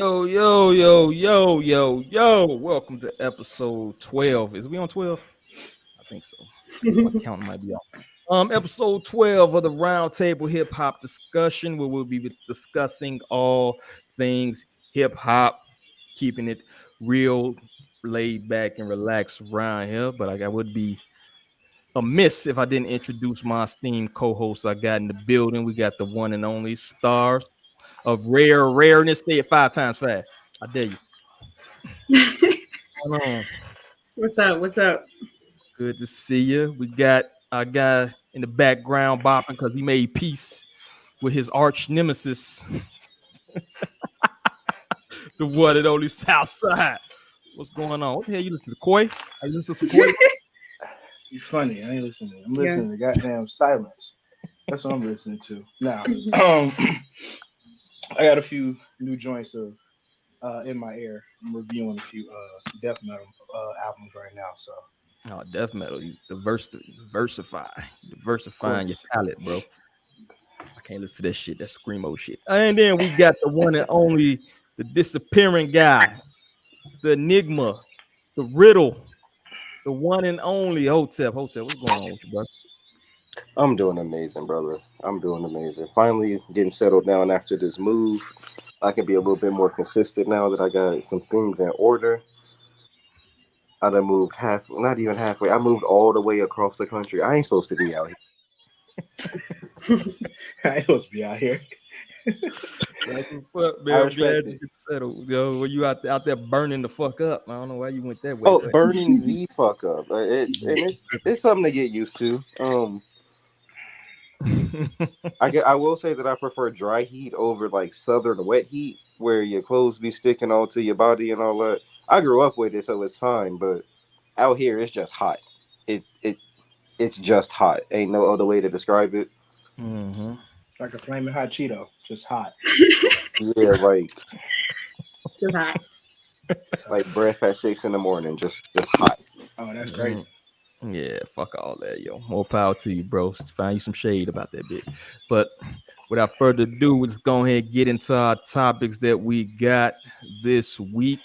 Yo. Welcome to episode 12. Is we on 12? I think so. My count might be off. Episode 12 of the Roundtable Hip Hop Discussion, where we'll be discussing all things hip hop, keeping it real, laid back, and relaxed around here. But I would be amiss if I didn't introduce my esteemed co-hosts I got in the building. We got the one and only stars of rareness. Say it 5 times fast. I dare you. Hold on. What's up? Good to see you. We got our guy in the background bopping because he made peace with his arch nemesis, the one and only Southside. What's going on? What the hell you listen to? Coi? Are you listening to some Coi? You funny. I ain't listening. I'm listening to goddamn silence. That's what I'm listening to. Now, I got a few new joints of in my ear. I'm reviewing a few death metal albums right now. So, death metal. He's diversifying your palette, bro. I can't listen to that shit. That screamo shit. And then we got the one and only, the disappearing guy, the enigma, the riddle, the one and only Hotep. What's going on with you, bro? I'm doing amazing, brother. I'm doing amazing. Finally getting settled down after this move. I can be a little bit more consistent now that I got some things in order. I done moved not even halfway. I moved all the way across the country. I ain't supposed to be out here. I ain't supposed to be out here. That's what's up, man. I'm glad you get settled. Yo, when you out there burning the fuck up. I don't know why you went that way. Oh, burning the fuck up. It's something to get used to. I will say that I prefer dry heat over like southern wet heat, where your clothes be sticking all to your body and all that. I grew up with it, so it's fine. But out here, it's just hot. It's just hot. Ain't no other way to describe it. Mm-hmm. Like a flaming hot Cheeto, just hot. Yeah, like just hot. Like breath at 6 a.m, just hot. Oh, that's great. Yeah, fuck all that, yo. More power to you, bro. Find you some shade about that bit. But without further ado, let's go ahead and get into our topics that we got this week.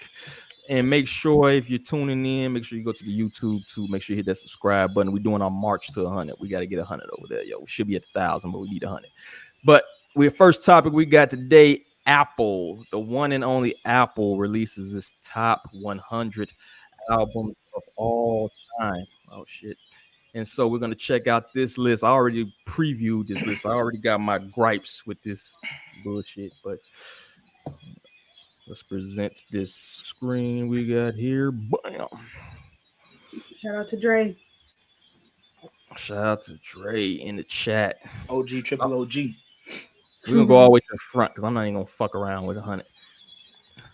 And make sure if you're tuning in, make sure you go to the YouTube too. Make sure you hit that subscribe button. We're doing our march to 100. We got to get 100 over there, yo. We should be at 1,000, but we need 100. But first topic we got today, Apple. The one and only Apple releases its top 100 albums of all time. Oh, shit. And so we're going to check out this list. I already previewed this list. I already got my gripes with this bullshit, but let's present this screen we got here. Bam. Shout out to Dre. Shout out to Dre in the chat. OG, triple OG. We're going to go all the way to the front because I'm not even going to fuck around with 100.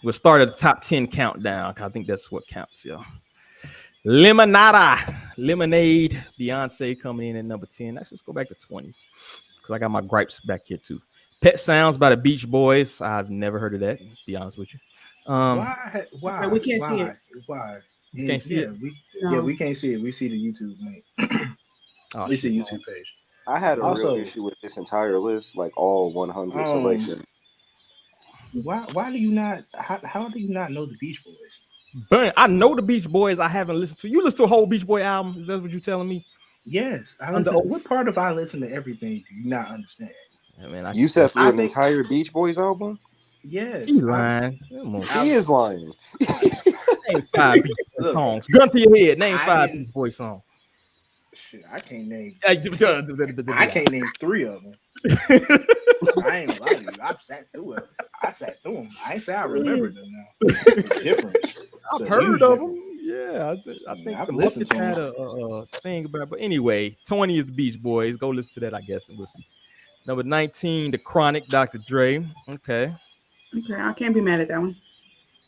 We'll start at the top 10 countdown. I think that's what counts, yo. Lemonade, Beyonce coming in at number 10. Actually, let's go back to 20 because I got my gripes back here too. Pet Sounds by the Beach Boys. I've never heard of that, to be honest with you. Why? We can't see it. Why? You can't see it? We can't see it. We see the YouTube link. We see the YouTube page. I had a real issue with this entire list, like all 100 selection. Why do you not? How do you not know the Beach Boys? But I know the Beach Boys. I haven't listened to. You listen to a whole Beach Boy album? Is that what you're telling me? Yes. I listen. What part of I listen to everything do you not understand? Yeah, man, you said through an entire Beach Boys album? Yes. He's lying. He is lying. Name 5 Beach Boy songs. Gun to your head. Name 5 Beach Boy songs. Shit, I can't name. I can't name 3 of them. I ain't gonna lie to you. I've sat through it. I sat through them. I ain't say I remember them now. The difference. I've heard of them. Yeah, I think I've listened to had a thing about it. But anyway, 20 is the Beach Boys. Go listen to that, I guess, and we'll see. Number 19, The Chronic, Dr. Dre. Okay, I can't be mad at that one.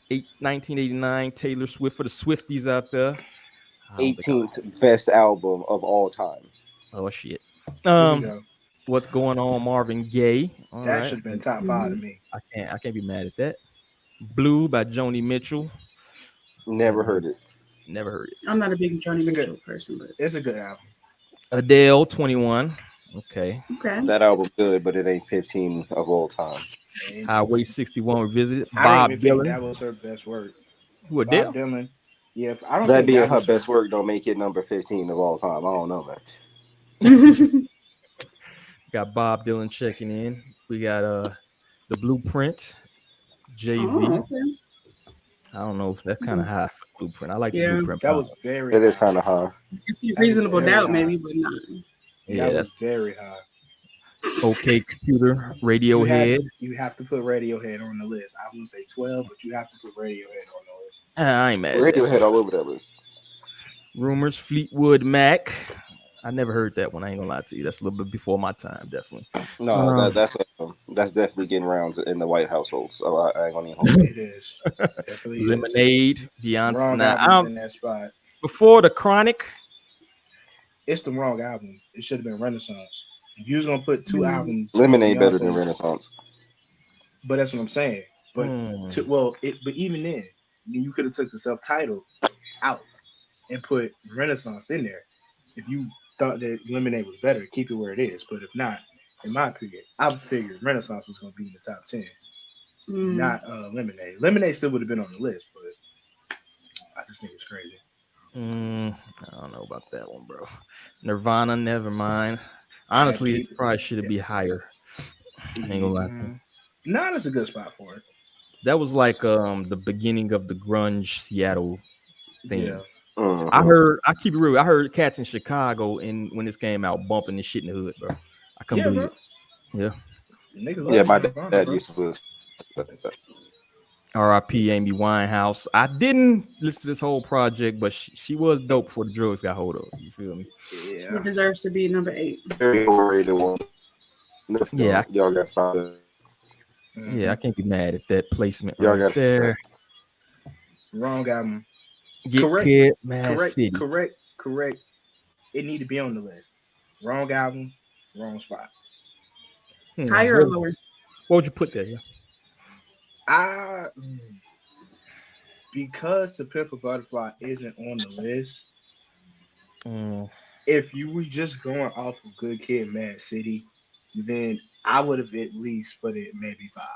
1989, Taylor Swift for the Swifties out there. 18th best album of all time. Oh, shit. What's Going On, Marvin Gaye. That should have been top 5 to me. I can't be mad at that. Blue by Joni Mitchell. Never heard it. Never heard it. I'm not a big Joni Mitchell person, but it's a good album. Adele, 21. Okay. That album good, but it ain't 15 of all time. Highway 61 revisited. I didn't Bob even think Dylan. that was her best work. Who Bob Adele? Dylan. Yeah, I don't That think being that her was best work don't make it number 15 of all time. I don't know, man. Got Bob Dylan checking in. We got the Blueprint, Jay-Z. Oh, okay. I don't know if that's kind of high for Blueprint. I like the Yeah. Blueprint. That was very It high. is kind of high. Reasonable very doubt, high. maybe, but not. Yeah, That that's was very high. okay. Computer, Radiohead. You have to put Radiohead on the list. I wouldn't say 12, but you have to put Radiohead on the list. I ain't mad at that. Radiohead all over that list. Rumors, Fleetwood Mac. I never heard that one. I ain't gonna lie to you. That's a little bit before my time, definitely. No, that's definitely getting rounds in the White household. So I ain't gonna even hold it. It is. Definitely Lemonade, Beyonce. Wrong Now, album's in that spot. before the Chronic. It's the wrong album. It should have been Renaissance. If you was gonna put two albums, Lemonade better than Renaissance. But that's what I'm saying. But but even then, you could have took the self-titled out and put Renaissance in there. If you thought that Lemonade was better, keep it where it is. But if not, in my opinion, I figured Renaissance was gonna be in the top 10, not Lemonade. Lemonade still would have been on the list, but I just think it's crazy. I don't know about that one, bro. Nirvana, never mind. Honestly, it probably should be higher. I ain't gonna lie to you. No, that's a good spot for it. That was like the beginning of the grunge Seattle thing. Yeah. I keep it real. I heard cats in Chicago when this came out bumping this shit in the hood, bro. I couldn't believe it. Yeah, my dad used to listen. R.I.P. Amy Winehouse. I didn't listen to this whole project, but she was dope before the drugs got hold of her. You feel me? Yeah. She deserves to be number 8. Very overrated one. Yeah, y'all got solid. Yeah, I can't be mad at that placement Y'all right got there. Wrong album. Correct. It need to be on the list. Wrong album, wrong spot. Higher or lower? What would you put there? Yeah. Because To Pimp a Butterfly isn't on the list. If you were just going off of Good Kid, Mad City, then I would have at least put it maybe 5.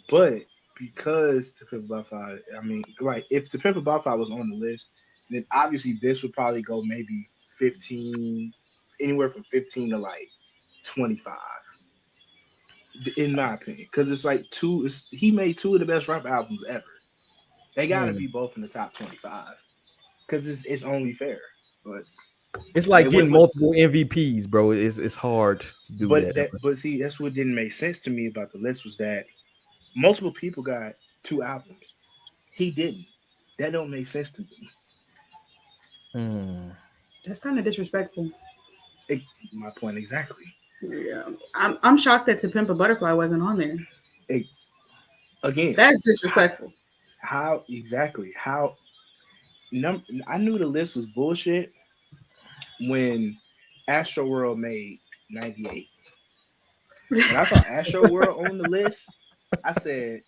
But because To Pimp a Butterfly, I mean, like if To Pimp a Butterfly was on the list, then obviously this would probably go maybe 15, anywhere from 15 to like 25, in my opinion. Because it's like he made 2 of the best rap albums ever. They got to be both in the top 25 because it's only fair. But it's like getting multiple MVPs, bro. It's hard to do that. But see, that's what didn't make sense to me about the list was that multiple people got 2 albums. He didn't. That don't make sense to me. That's kind of disrespectful. My point exactly. Yeah, I'm shocked that To Pimp a Butterfly wasn't on there. Again, that's disrespectful. How exactly? How? I knew the list was bullshit when Astro World made 98. When I saw Astro World on the list, I said,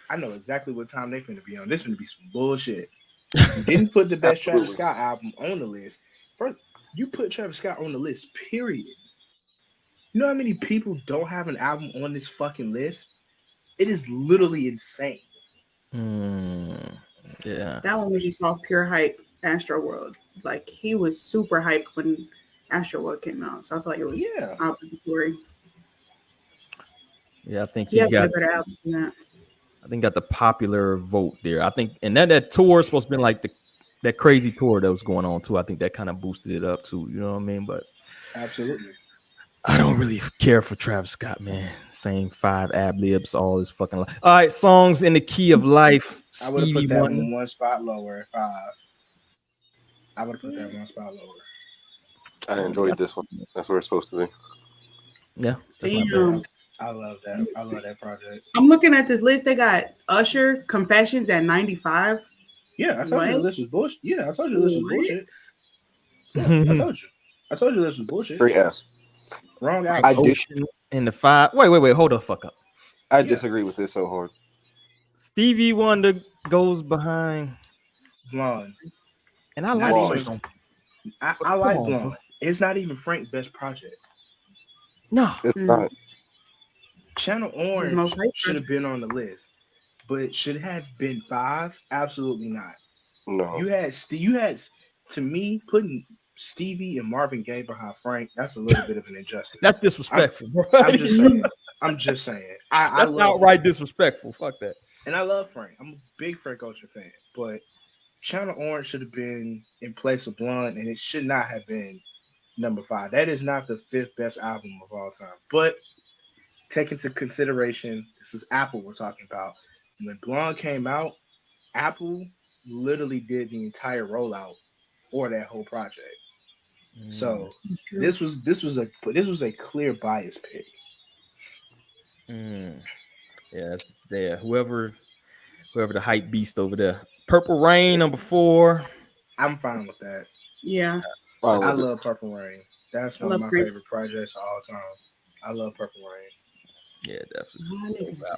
I know exactly what time they finna be on. This finna be some bullshit. You didn't put the best Travis Scott album on the list. First, you put Travis Scott on the list, period. You know how many people don't have an album on this fucking list? It is literally insane. Yeah. That one was just off pure hype, Astro World. Like, he was super hyped when Astro World came out. So I feel like it was obligatory. Yeah, I think he has a better album than that. I think got the popular vote there. I think, and that tour is supposed to be like that crazy tour that was going on too. I think that kind of boosted it up too. You know what I mean? But absolutely, I don't really care for Travis Scott, man. Same 5 ad-libs all his fucking life. All right, songs in the key of life. I would have put that one spot lower at 5. I would have put that one spot lower. I enjoyed this one. That's where it's supposed to be. Yeah. I love that. I love that project. I'm looking at this list. They got Usher Confessions at 95. Yeah, I told you this was bullshit. Yeah, I told you this was bullshit. Yeah, I told you this was bullshit. 3S. Wrong album. Ocean in the 5. Wait. Hold the fuck up. I disagree with this so hard. Stevie Wonder goes behind Blonde. And I like Blonde. I like Blonde. It's not even Frank's best project. No, it's not. Channel The most Orange hype should have been on the list, but should it have been 5? Absolutely not. No. You had to me putting Stevie and Marvin Gaye behind Frank. That's a little bit of an injustice. that's disrespectful, bro. I'm just saying. I'm just saying. I That's love outright Frank, disrespectful. Fuck that. and I love Frank. I'm a big Frank Ocean fan, but Channel Orange should have been in place of Blonde, and it should not have been number 5. That is not the 5th best album of all time. But take into consideration, this is Apple we're talking about. When Blonde came out, Apple literally did the entire rollout for that whole project. So That's true. this was a clear bias pick. Mm. Yeah, that's there. Whoever the hype beast over there. Purple Rain number 4. I'm fine with that. Yeah, Fine I with it. love Purple Rain. That's I one of love my Prince. favorite projects of all time. I love Purple Rain. Yeah, definitely. My nigga.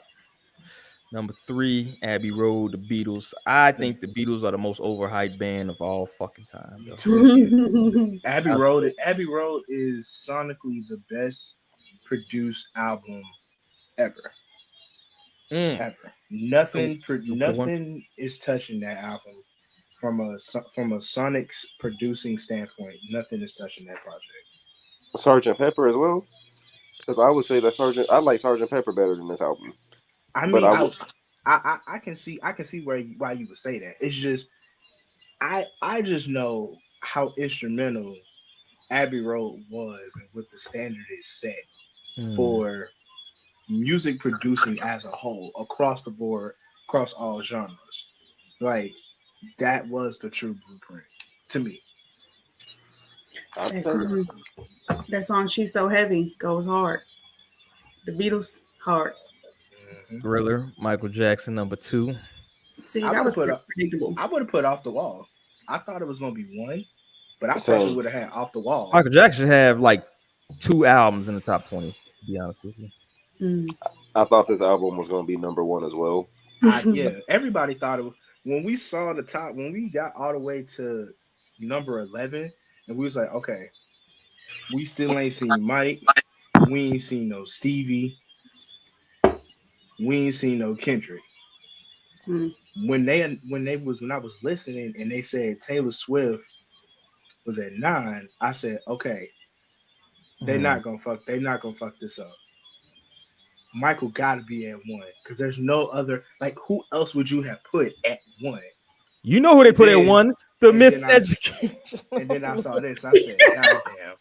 Number 3, Abbey Road, the Beatles. I The- think the Beatles are the most overhyped band of all fucking time, Me though. too. Abbey Road is sonically the best produced album ever. Mm. Ever. So, okay, one. Nothing is touching that album from a sonics producing standpoint. Nothing is touching that project. Sergeant Pepper as well. Because I would say that I like Sergeant Pepper better than this album. I But mean, I I would I can see why you would say that. It's just I just know how instrumental Abbey Road was and what the standard is set Mm. for music producing as a whole across the board, across all genres. Like that was the true blueprint to me. I'd that say song, that song, "She's So Heavy" goes hard. The Beatles hard. hmm Thriller, Michael Jackson number 2. See, I that would have was put predictable. I would have put Off the Wall. I thought it was gonna be one, but I personally same. would have had Off the Wall. Michael Jackson should have like 2 albums in the top 20, to be honest with you. Mm. I thought this album was going to be number 1 as well. Yeah, everybody thought it was when we saw the top when we got all the way to number 11, and we was like, okay, we still ain't seen Mike, we ain't seen no Stevie, we ain't seen no Kendrick. Mm. When I was listening and they said Taylor Swift was at 9, I said, okay, Mm. they're not gonna fuck this up. Michael gotta be at 1 because there's no other like who else would you have put at 1? You know who they And put at then 1? The and then I Miseducation. and then I saw this. I said, God damn.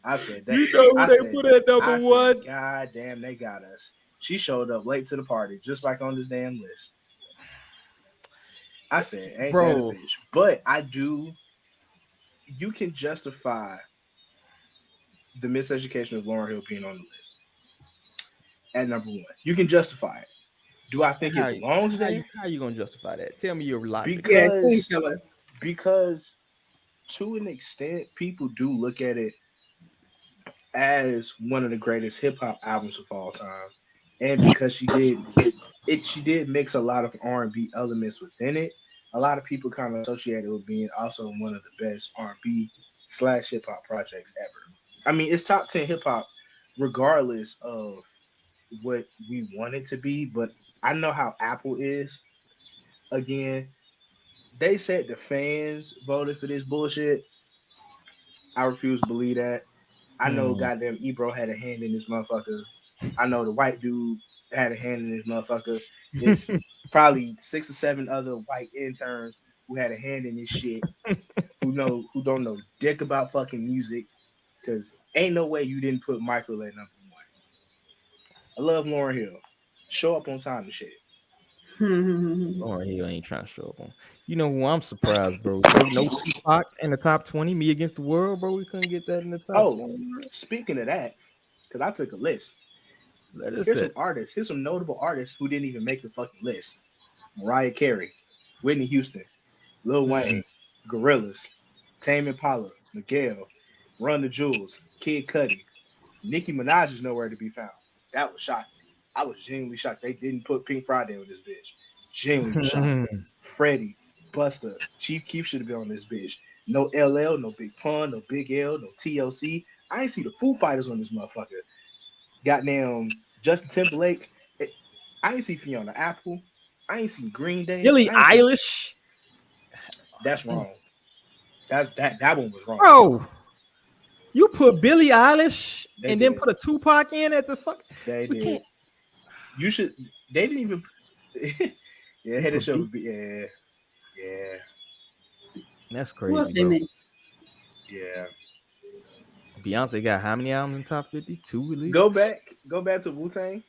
I said that. You know who I they said, put at number I 1? said, God damn, they got us. She showed up late to the party, just like on this damn list. I said, ain't that a Bro. bitch? But I do. You can justify the miseducation of Lauryn Hill being on the list at number 1. You can justify it. Do I think it belongs there? How you gonna justify that? Tell me your logic. Yes, please Because tell us. because to an extent, people do look at it as one of the greatest hip hop albums of all time, and because she did mix a lot of R&B elements within it. A lot of people kind of associate it with being also one of the best R&B slash hip hop projects ever. I mean, it's top 10 hip hop, regardless of what we want it to be. But I know how Apple is. Again, they said the fans voted for this bullshit. I refuse to believe that. I know Mm. goddamn Ebro had a hand in this motherfucker. I know the white dude had a hand in this motherfucker. It's probably 6 or 7 other white interns who had a hand in this shit who don't know dick about fucking music. Cause ain't no way you didn't put Michael at number 1. I love Lauryn Hill. Show up on time and shit. Lauryn Hill ain't trying to show up on. You know who I'm surprised, bro? No Tupac in the top 20. Me Against the World, bro. We couldn't get that in the top Oh, 20. Bro. speaking of that, because I took a list. Let us Here's say. some artists. Here's some notable artists who didn't even make the fucking list. Mariah Carey, Whitney Houston, Lil Mm. Wayne, Gorillaz, Tame Impala, Miguel, Run the Jewels, Kid Cudi. Nicki Minaj is nowhere to be found. That was shocking. I was genuinely shocked they didn't put Pink Friday on this bitch. Genuinely was shocked. Freddie, Busta, Chief Keef should have been on this bitch. No LL, no Big Pun, no Big L, no TLC. I ain't see the Foo Fighters on this motherfucker. Goddamn Justin Timberlake. I ain't see Fiona Apple. I ain't seen Green Day. Billie Eilish. That's wrong. That one was wrong. Bro, you put Billie Eilish They and did. then put a Tupac in at the fuck. They did. Can't. You should. They didn't even. Yeah, had a show. Yeah. That's crazy, bro. Yeah. Beyonce got how many albums in top 50? 2 at least. Go back to Wu-Tang.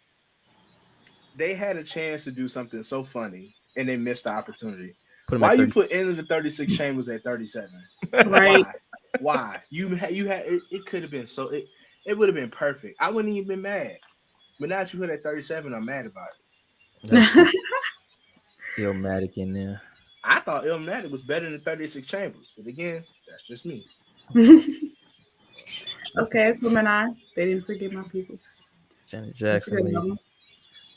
They had a chance to do something so funny and they missed the opportunity. Why you put Into the 36 Chambers at 37? Right. Why? You had it could have been so it would have been perfect. I wouldn't even been mad. But now that you put it at 37, I'm mad about it. Illmatic in there. I thought Illmatic was better than 36 Chambers, but again, that's just me. Okay, Gemini. They didn't forget my peoples. Janet Jackson,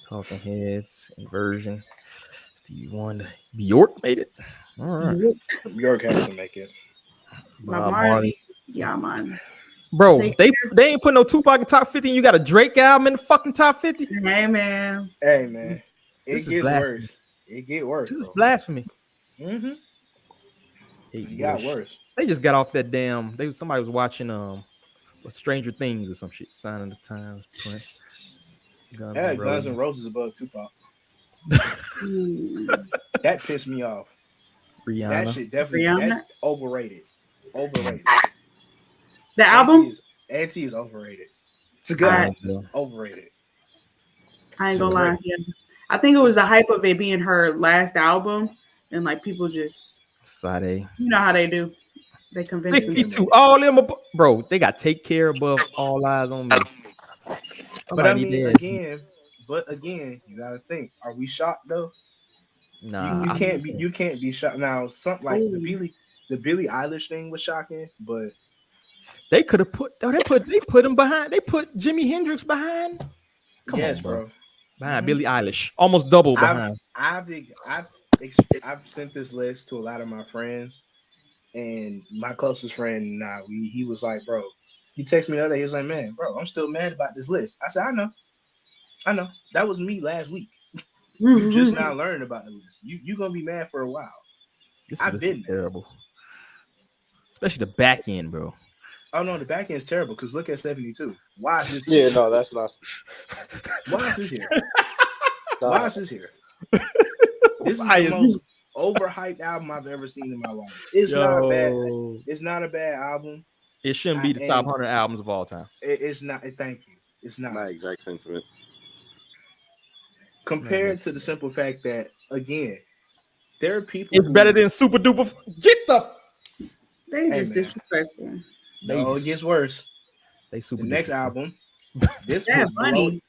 Talking Heads, Inversion, Stevie Wonder, Bjork made it. All right, Bjork has to make it. Bob Marley. Yeah, man. Bro, they ain't put no Tupac in top 50, and you got a Drake album in the fucking top 50. Hey man. It gets worse. It get worse. This is blasphemy. Mm-hmm. It got worse. They just got off that damn. Somebody was watching Stranger Things or some shit. Sign of the Times. Guns N' Roses above Tupac. That pissed me off. Rihanna. That shit definitely overrated. The album? Auntie is overrated. It's a good album. Overrated. I ain't gonna lie. Yeah. I think it was the hype of it being her last album, and like people just Sade. You know how they do. They convince 62. Me. All them, bro. They got Take Care above All Eyes on Me. But I mean, again, you gotta think. Are we shocked though? Nah, you can't be. You can't be shocked now. Something like the Billie Eilish thing was shocking, but they could have put. They put him behind. They put Jimi Hendrix behind. Come on, bro. Behind Billie Eilish, almost double behind. I've sent this list to a lot of my friends, and my closest friend, he was like, bro, he texted me the other day. He was like, man, bro, I'm still mad about this list. I said, I know. That was me last week. You just now learned about the list. You're gonna be mad for a while. I've been terrible, especially the back end, bro. Oh no, the back end is terrible because look at 72. Why is this here? Yeah, no, that's not. Why is this here? Why is this here? This is the most overhyped album I've ever seen in my life. It's not bad. It's not a bad album. It shouldn't be the top 100 albums of all time. It's not. Thank you. It's not. My exact sentiment. Compared to the simple fact that, again, there are people. It's better than Super Duper. Get the. They just disrespectful. No, it gets worse. They super. The next album. This was funny.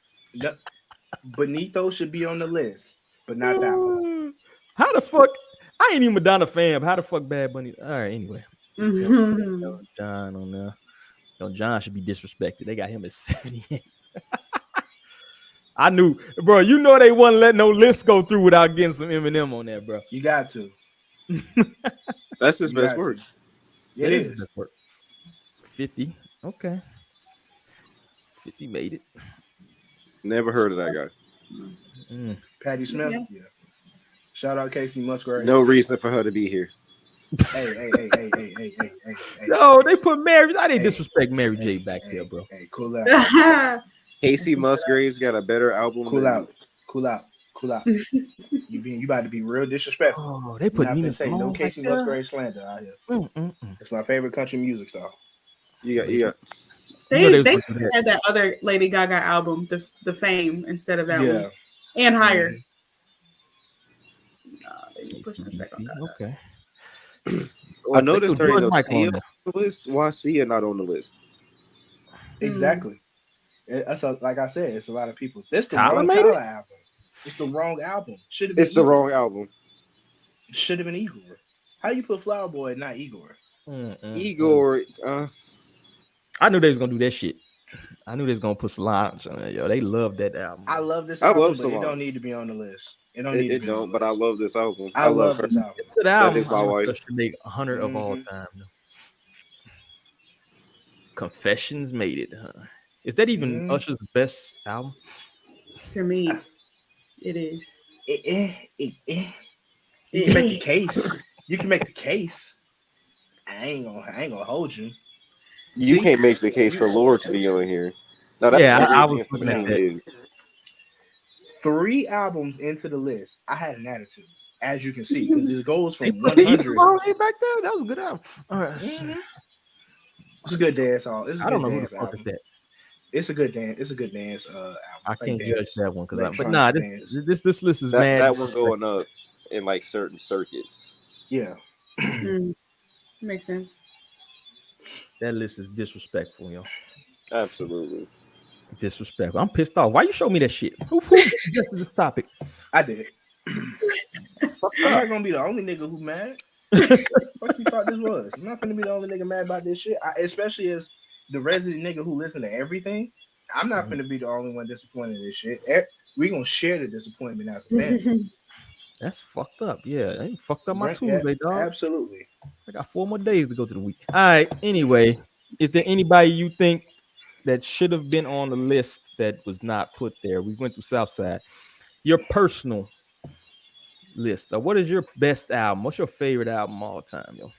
Benito should be on the list, but not that one. How the fuck? I ain't even Madonna fan. But how the fuck Bad Bunny? All right, anyway. John on there. John should be disrespected. They got him at 78. I knew, bro. You know they wouldn't let no list go through without getting some Eminem on there, bro. You got to. That's his best work. It is. Best work. 50. Okay. 50 made it. Never heard of that guy. Patti Smith. Yeah. Shout out Casey Musgrave. No reason for her to be here. Hey. No, they put Mary. I didn't disrespect Mary J back there, bro. Hey, cool out. Casey Musgraves got a better album. Cool out. You about to be real disrespectful. Oh, they put Nina Simone. No Casey Musgrave slander out here. It's my favorite country music star. Yeah. They had that other Lady Gaga album, the Fame, instead of that one, and Higher. Okay. I noticed there ain't no Sia on the list. Why Sia not on the list? Exactly. That's like I said, it's a lot of people. This the wrong Tyler album. It's the wrong album. Should have been. It's the wrong album. Should have been Igor. How you put Flower Boy and not Igor? Igor. I knew they was gonna do that shit. I knew they was gonna put Solange on there, yo. They love that album. I love this album, love but Solange. it don't need to be on the list. It don't need to be. It don't, but I love this album. I love her. this album. It's a good album. That is my wife. Should make 100 of all time. Confessions made it, huh? Is that even Usher's best album? To me, it is. You can make the case. You can make the case. I ain't gonna hold you. You can't make the case for Lord to be on here. No, that's I was looking at that. 3 albums into the list, I had an attitude, as you can see, because it goes from 100. Back there, that was a good album. All right. It's a good dance album. I don't know who the fuck is that. It's a good dance. It's a good dance album. I can't judge that one because but nah, this list is mad. That one's going up in like certain circuits. Yeah. Makes sense. That list is disrespectful, yo. Absolutely. Disrespectful. I'm pissed off. Why you show me that shit? Who suggested this topic? I did. I'm not gonna be the only nigga who mad. What you thought this was? I'm not gonna be the only nigga mad about this shit. Especially as the resident nigga who listen to everything. I'm not gonna be the only one disappointed in this shit. We gonna share the disappointment as a fan. That's fucked up. Yeah, they fucked up my Tuesday, dog. Absolutely. I got 4 more days to go to the week. All right. Anyway, is there anybody you think that should have been on the list that was not put there? We went through Southside. Your personal list. What is your best album? What's your favorite album all time, yo?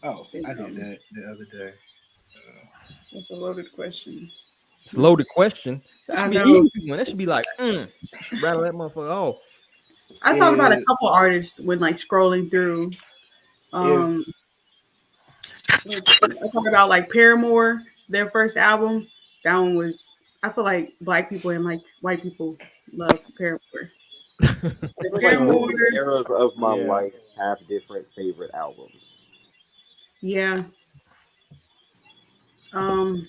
Oh, I did that the other day. That's a loaded question. It's a loaded question. That should be an easy one. That should be like, rattle that motherfucker off. I thought about a couple artists when like scrolling through. I thought about like Paramore, their first album. That one was. I feel like black people and like white people love Paramore. Paramore eras of my life have different favorite albums. Yeah. Who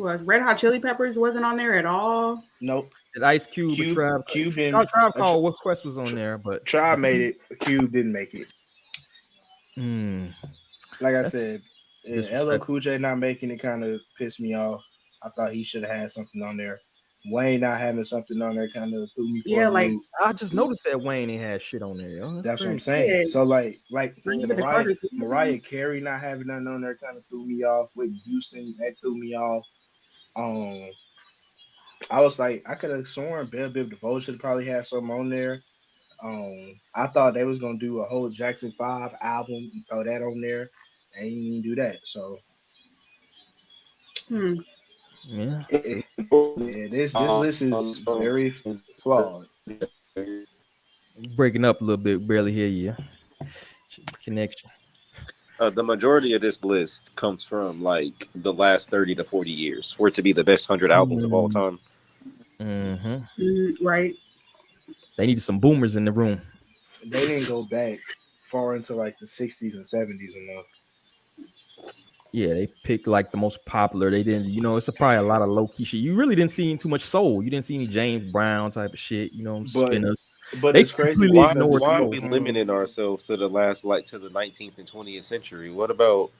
was Red Hot Chili Peppers wasn't on there at all. Nope. Did Ice Cube Tribe Called What Quest was on there, but Tribe made it. Cube didn't make it. Like I said, LL Cool J not making it kind of pissed me off. I thought he should have had something on there. Wayne not having something on there kind of threw me. Yeah, like I just noticed that Wayne ain't had shit on there. Yo. That's what I'm saying. Yeah. So like Mariah Carey not having nothing on there kind of threw me off. Whitney Houston, that threw me off. I was like, I could have sworn Bell Biv DeVoe should probably had something on there. I thought they was gonna do a whole Jackson 5 album and throw that on there. They didn't even do that. So yeah. This list is very flawed. Breaking up a little bit, barely hear you. Connection. The majority of this list comes from like the last 30 to 40 years for it to be the best 100 albums of all time. Right. They needed some boomers in the room. They didn't go back far into like the 60s and 70s enough. Yeah, they picked like the most popular. They didn't, it's probably a lot of low key shit. You really didn't see too much soul. You didn't see any James Brown type of shit, spinners. But they it's crazy. Why are we limiting ourselves to the last, to the 19th and 20th century? What about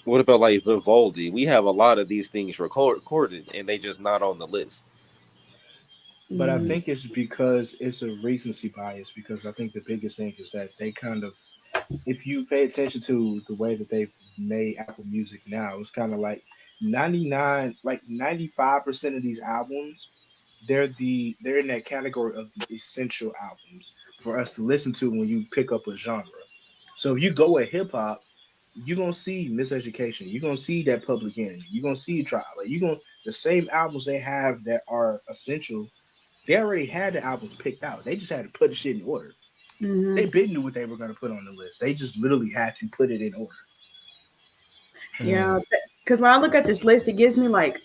like Vivaldi? We have a lot of these things recorded, and they just not on the list. But I think it's because it's a recency bias. Because I think the biggest thing is that they kind of, if you pay attention to the way that they've made Apple Music now, it's kind of like 95% of these albums, they're in that category of the essential albums for us to listen to when you pick up a genre. So if you go with hip hop, you're gonna see Miseducation, you're gonna see that Public Enemy, you're gonna see Trial, the same albums they have that are essential. They already had the albums picked out. They just had to put the shit in order. They knew what they were going to put on the list. They just literally had to put it in order. Yeah, because when I look at this list, it gives me like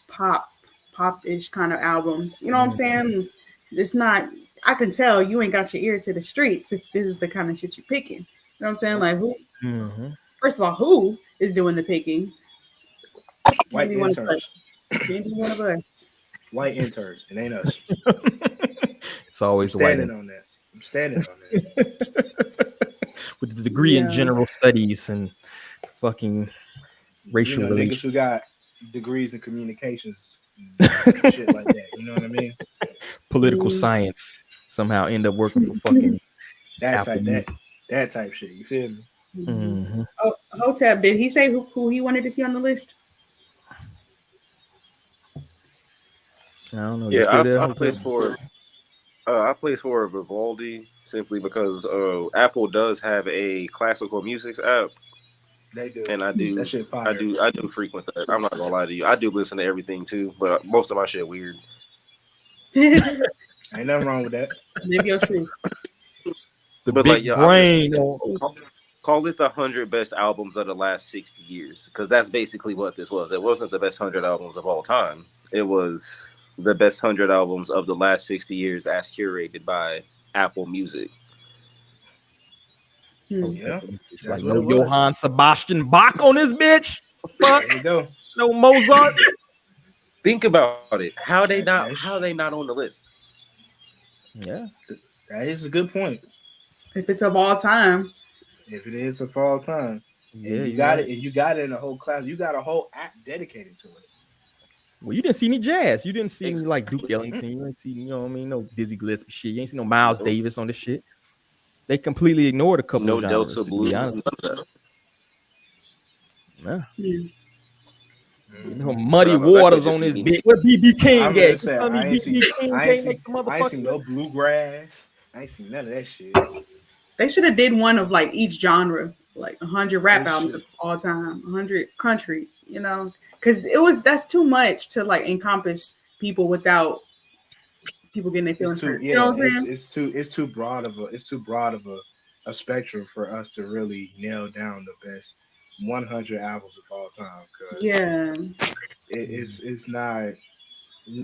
pop-ish kind of albums. You know what I'm saying? It's not. I can tell you ain't got your ear to the streets if this is the kind of shit you're picking. You know what I'm saying? Like who? First of all, who is doing the picking? White interns. Can't be one of us. White interns. It ain't us. It's always the white. I'm standing on that. With the degree in general studies and fucking racial relations. Niggas who got degrees in communications shit like that. You know what I mean? Political science somehow end up working for fucking That Apple type Music. that type shit. You feel me? Mm-hmm. Oh, Hotep, did he say who he wanted to see on the list? I don't know. You Yeah, still there, I Hotep? place for Vivaldi simply because Apple does have a classical music app, They do. and That shit fire. I do frequent that. I'm not gonna lie to you. I do listen to everything too, but most of my shit weird. Ain't nothing wrong with that. Live your truth. The But like, big yo, I'm just brain. call it the 100 best albums of the last 60 years, because that's basically what this was. It wasn't the best 100 albums of all time. It was the best 100 albums of the last 60 years as curated by Apple Music. Yeah, It's that's like what no it was. Johann Sebastian Bach on this bitch. Fuck. There you go. No Mozart. Think about it. How they not on the list? Yeah. That is a good point. If it's of all time, If it is of all time, Yeah, and you you're got right. it, and you got it in a whole class, you got a whole app dedicated to it. Well, you didn't see any jazz. You didn't see any Ex- like Duke Ellington. You didn't see, you know what I mean? No Dizzy Gillespie shit. You ain't see no Miles Nope. Davis on this shit. They completely ignored a couple of No genres, Delta to be Blues. honest. Yeah. hmm. You know, Mm-hmm. Muddy But that could Waters just on be this me. bitch. Where BB King I'm at? gonna You say tell me BB King can't make the I ain't seen motherfucker. no bluegrass. I ain't seen none of that shit. They should have did one of like each genre, like 100 rap They albums should. of all time, 100 country, because that's too much to like encompass people without people getting their It's feelings too hurt. You know yeah. what I'm saying? It's too broad of a spectrum for us to really nail down the best 100 albums of all time. Because Yeah. it's not.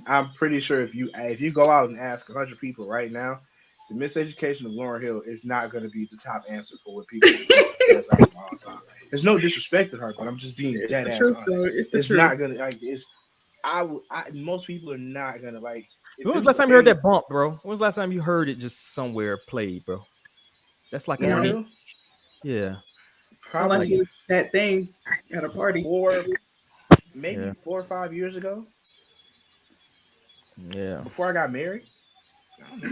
I'm pretty sure if you go out and ask 100 people right now, the Miseducation of Lauryn Hill is not going to be the top answer for what people think is the best album of all time. There's no disrespect to her, but I'm just being It's dead the ass truth, though. honest. It's the It's truth. not gonna like it's. Most people are not gonna like. If When it was the was last a time you heard family, that bump, bro? When was the last time you heard it just somewhere played, bro? That's like a Lauryn Yeah. niche. Hill, Yeah. Unless probably you that thing at a party. maybe Yeah. 4 or 5 years ago, Yeah. before I got married. I don't know.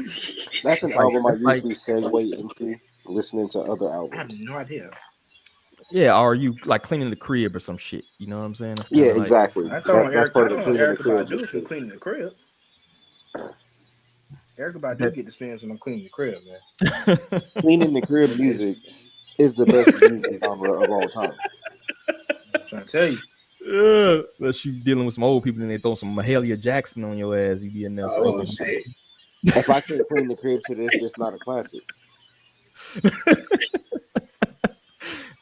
That's an Like album I that's like usually segue into listening to other I have albums. no idea. yeah, or you like cleaning the crib or some shit. You know what I'm saying? That's Yeah, kind of like exactly. That's I part of throw the on cleaning the Erica crib Badu from mixtape. cleaning the crib. Erica Badu that. get the spins when I'm cleaning the crib, man. Cleaning the crib It's, music is the best music genre of all time. I'm trying to tell you. Unless you dealing with some old people and they throw some Mahalia Jackson on your ass, you be in there Oh fucking. shit. If I can't clean the crib to this not a classic.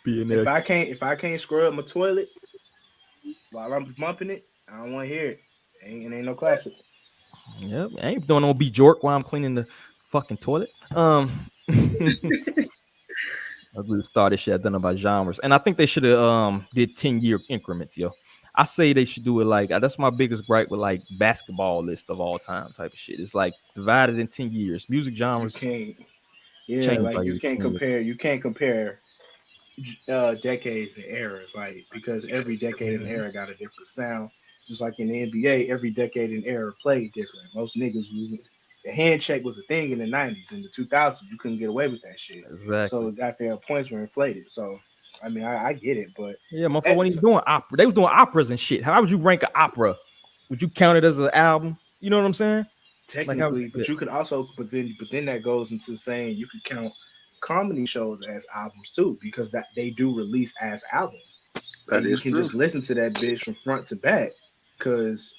Be in there. If I can't scrub my toilet while I'm bumping it, I don't want to hear it. It ain't no classic. Yep, I ain't doing no B Jork while I'm cleaning the fucking toilet. I really started shit done about genres, and I think they should have did 10-year increments, yo. I say they should do it like that's my biggest gripe with like basketball list of all time type of shit. It's like divided in 10 years. Music You genres can't. Yeah, change by like you year can't 10 years. compare. You can't compare decades and eras, like because every decade and era got a different sound. Just like in the NBA, every decade and era played different. Most niggas was the handshake was a thing in the 90s. In the 2000s, you couldn't get away with that shit. Exactly. So goddamn points were inflated. So I mean, I get it, but Yeah, motherfucker, when that's he's doing opera, they was doing operas and shit. How would you rank an opera? Would you count it as an album? You know what I'm saying? Like how would technically, you do but it? you could also, but then that goes into saying you could count comedy shows as albums too, because that they do release as albums, That and you is can true. just listen to that bitch from front to back. Because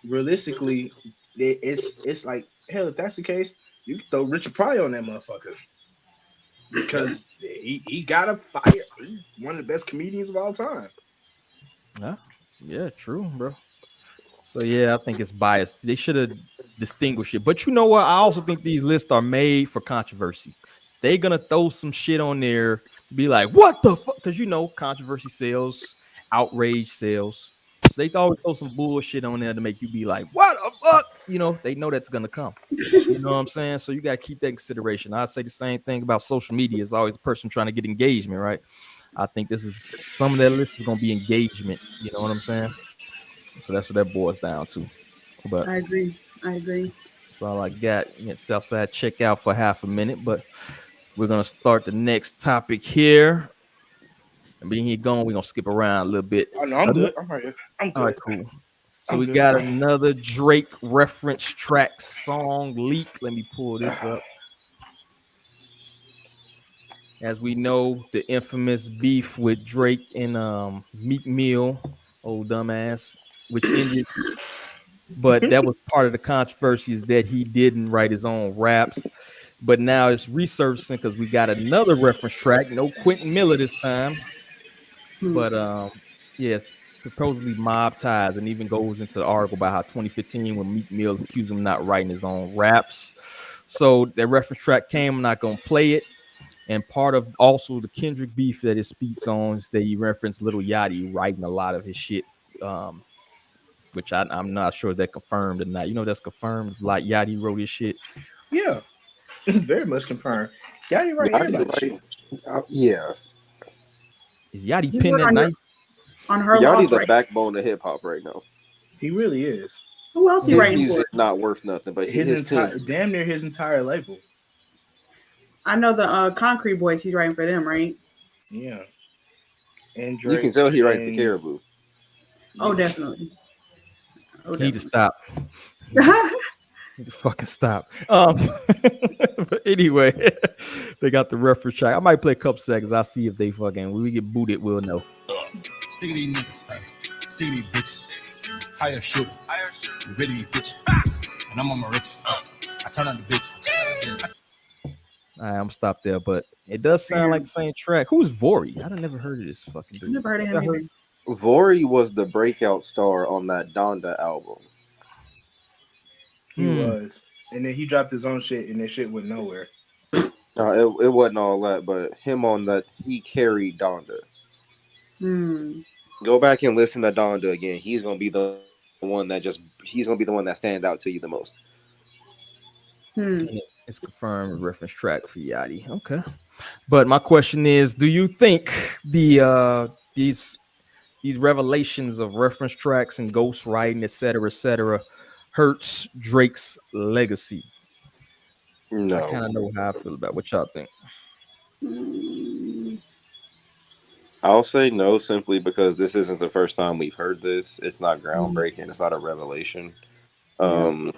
realistically, it's like hell. If that's the case, you can throw Richard Pryor on that motherfucker because he got a fire. He's one of the best comedians of all time. Yeah, yeah, true, bro. So yeah, I think it's biased. They should have distinguished it. But you know what? I also think these lists are made for controversy. They gonna throw some shit on there, be like, "What the fuck?" Because you know, controversy sells, outrage sells. So they always throw some bullshit on there to make you be like, "What the fuck?" You know, they know that's gonna come. You know what I'm saying? So you gotta keep that in consideration. I say the same thing about social media. It's always the person trying to get engagement, right? I think this is some of that list is gonna be engagement. You know what I'm saying? So that's what that boils down to. But I agree. I agree. that's all I got. Southside check out for half a minute, but we're gonna start the next topic here. And being here going, we're gonna skip around a little bit. Oh no, I'm good. I'm right here. I'm All right, good. cool. So I'm we good. got another Drake reference track song leak. Let me pull this up. As we know, the infamous beef with Drake and Meek Mill, old dumbass, which ended, but that was part of the controversy is that he didn't write his own raps. But now it's resurfacing because we got another reference track, no Quentin Miller this time, Hmm. but yeah, supposedly mob ties, and even goes into the article about how 2015 when Meek Mill accused him of not writing his own raps. So that reference track came. I'm not gonna play it. And part of also the Kendrick beef that his speech songs that he referenced Little Yachty writing a lot of his shit, which I'm not sure that confirmed or not. You know that's confirmed. Like Yachty wrote his shit. Yeah, it's very much confirmed. Yachty right Yachty, everybody shit. right? Yeah, Is Yachty He pin wrote that knife? on her Yachty loss, the right? backbone of hip hop right now. He really is. Who else he His writing for? music not worth nothing, but His his entire, pen. damn near his entire label. I know the Concrete Boys. He's writing for them, right? Yeah, and You can Drake tell he writing for and Caribou. Oh, yeah. definitely. Oh, He need to definitely. stop. He need to fucking stop. But anyway, they got the reference track. I might play a couple seconds. I'll see if they fucking when we get booted, we'll know. Sick of these niggas, sick of these bitches. Hire shooter, you really be bitches. And I'm on my riches. I turn on the bitch. All right, I'm gonna stop there, but it does sound like the same track. Who's Vori? I done never heard of this fucking I dude. never heard of him either. Vori was the breakout star on that Donda album. He was, and then he dropped his own shit, and that shit went nowhere. It wasn't all that, but him on that, he carried Donda. Hmm. Go back and listen to Donda again. He's gonna be the one that stands out to you the most. Hmm. And it's confirmed reference track for Yachty. Okay. But my question is, do you think these revelations of reference tracks and ghostwriting, et cetera, hurts Drake's legacy? I No, kind of know how I feel about what y'all think. Hmm. I'll say no simply because this isn't the first time we've heard this. It's not Hmm. groundbreaking. It's not a revelation. Yeah. Um,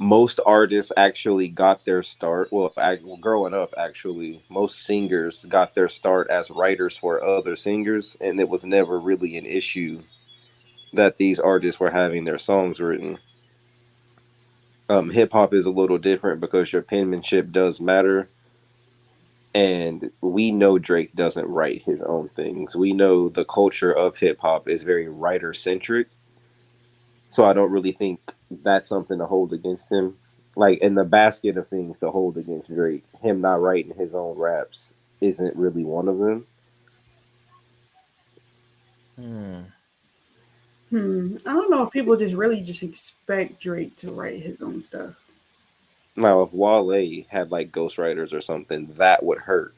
Most artists actually got their start. Well, growing up, actually, most singers got their start as writers for other singers, and it was never really an issue that these artists were having their songs written. Hip hop is a little different because your penmanship does matter, and we know Drake doesn't write his own things. We know the culture of hip hop is very writer centric, so I don't really think that's something to hold against him. Like in the basket of things to hold against Drake, him not writing his own raps isn't really one of them. Hmm. I don't know if people just really just expect Drake to write his own stuff. Now, if Wale had like ghostwriters or something, that would hurt.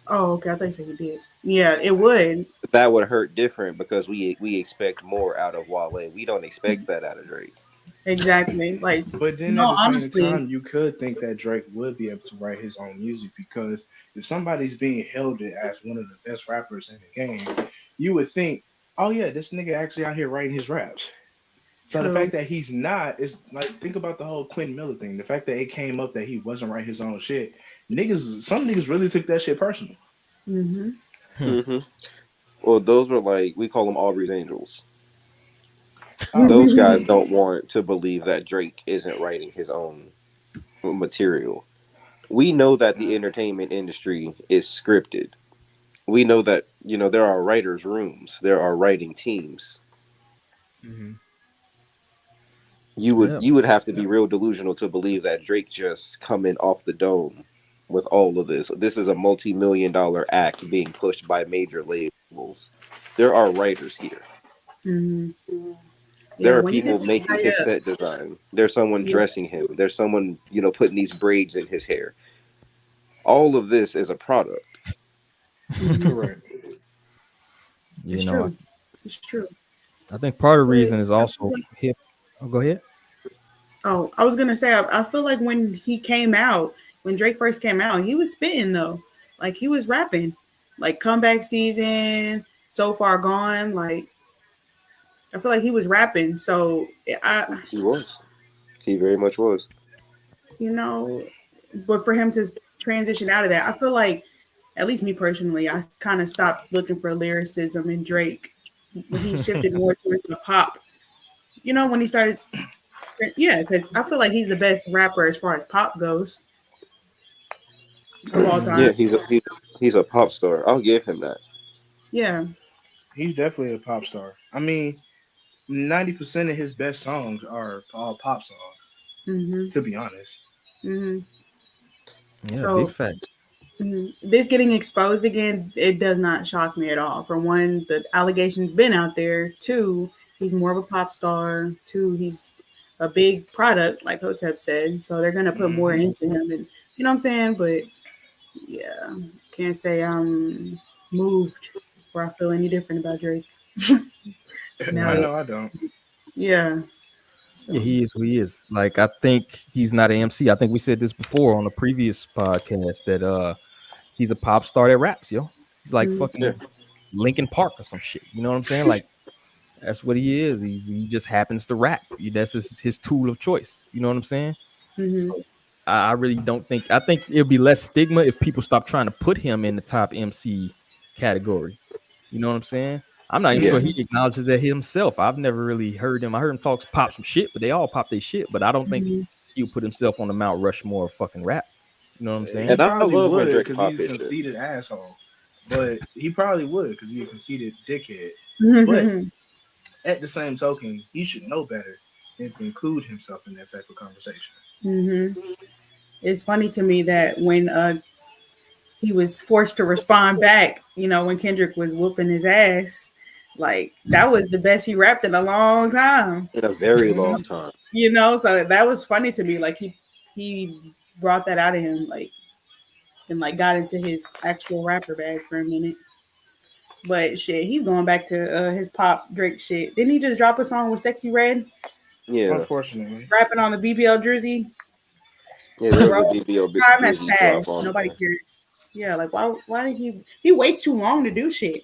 Oh, okay. I think so. He did. Yeah, it would. That would hurt different because we expect more out of Wale. We don't expect that out of Drake. Exactly. Like, But then at no, the same honestly, time, you could think that Drake would be able to write his own music because if somebody's being held as one of the best rappers in the game, you would think, oh yeah, this nigga actually out here writing his raps. So the true. fact that he's not is like think about the whole Quentin Miller thing. The fact that it came up that he wasn't writing his own shit, some niggas really took that shit personal. Mm-hmm. Hmm. Hmm. Well, those were like we call them Aubrey's Angels. Oh, Those guys don't want to believe that Drake isn't writing his own material. We know that the entertainment industry is scripted. We know that there are writers' rooms, there are writing teams. Mm-hmm. You would Yeah. you would have to be real delusional to believe that Drake just coming off the dome with all of this. This is a multi-million-dollar act being pushed by major labels. There are writers here. Mm-hmm. Yeah, There are when you get people that making his high up, set design. There's someone yeah. dressing him. There's someone, putting these braids in his hair. All of this is a product. Mm-hmm. correct. You It's know, true. It's true. I think part of the But reason is I feel also like, hip. Oh, go ahead. oh, I was gonna say, I feel like when he came out, when Drake first came out, he was spitting though, like he was rapping, like comeback season, so far gone. Like I feel like he was rapping. So He was. He very much was. you know, but for him to transition out of that, I feel like, at least me personally, I kind of stopped looking for lyricism in Drake when he shifted more towards the pop. You know, when he started, yeah, because I feel like he's the best rapper as far as pop goes of all time. Yeah, he's a pop star. I'll give him that. Yeah. He's definitely a pop star. I mean, 90% of his best songs are all pop songs. Mhm. To be honest, Mhm. Yeah, big So facts. this getting exposed again, it does not shock me at all. For one, the allegations been out there. Two, he's more of a pop star. Two, he's a big product, like Hotep said. So they're gonna put more hmm into him, and you know what I'm saying. But yeah, can't say I'm moved or I feel any different about Drake. Now I Yeah, that, know I don't. yeah. yeah, So. he is who he is. Like I think he's not an MC. I think we said this before on the previous podcast that he's a pop star that raps, yo. He's like Mm-hmm. Yeah. fucking Linkin Park or some shit. You know what I'm saying? Like that's what he is. He just happens to rap. That's his tool of choice. You know what I'm saying? Mm-hmm. So I really don't think. I think it'll be less stigma if people stop trying to put him in the top MC category. You know what I'm saying? I'm not even Yeah. sure he Mm-hmm. acknowledges that himself. I've never really heard him. I heard him pop some shit, but they all pop their shit. But I don't think Mm-hmm. he'll put himself on the Mount Rushmore of fucking rap. You know what I'm He saying? And I probably love when would Drake because pop he's a his shit. conceited asshole. But he probably would because he's a conceited dickhead. But Mm-hmm. at the same token, he should know better than to include himself in that type of conversation. Mm-hmm. It's funny to me that when he was forced to respond back, when Kendrick was whooping his ass, like that was the best he rapped in a long time. In a very You know, long time. so that was funny to me. Like he brought that out of him, like, and like got into his actual rapper bag for a minute. But shit, he's going back to his pop Drake shit. Didn't he just drop a song with Sexy Red Yeah. Unfortunately. rapping on the BBL Drizzy? Yeah, there was Bro, a BBO time has Drizzy drop passed. on Nobody there. cares. Yeah, like why did he waits too long to do shit.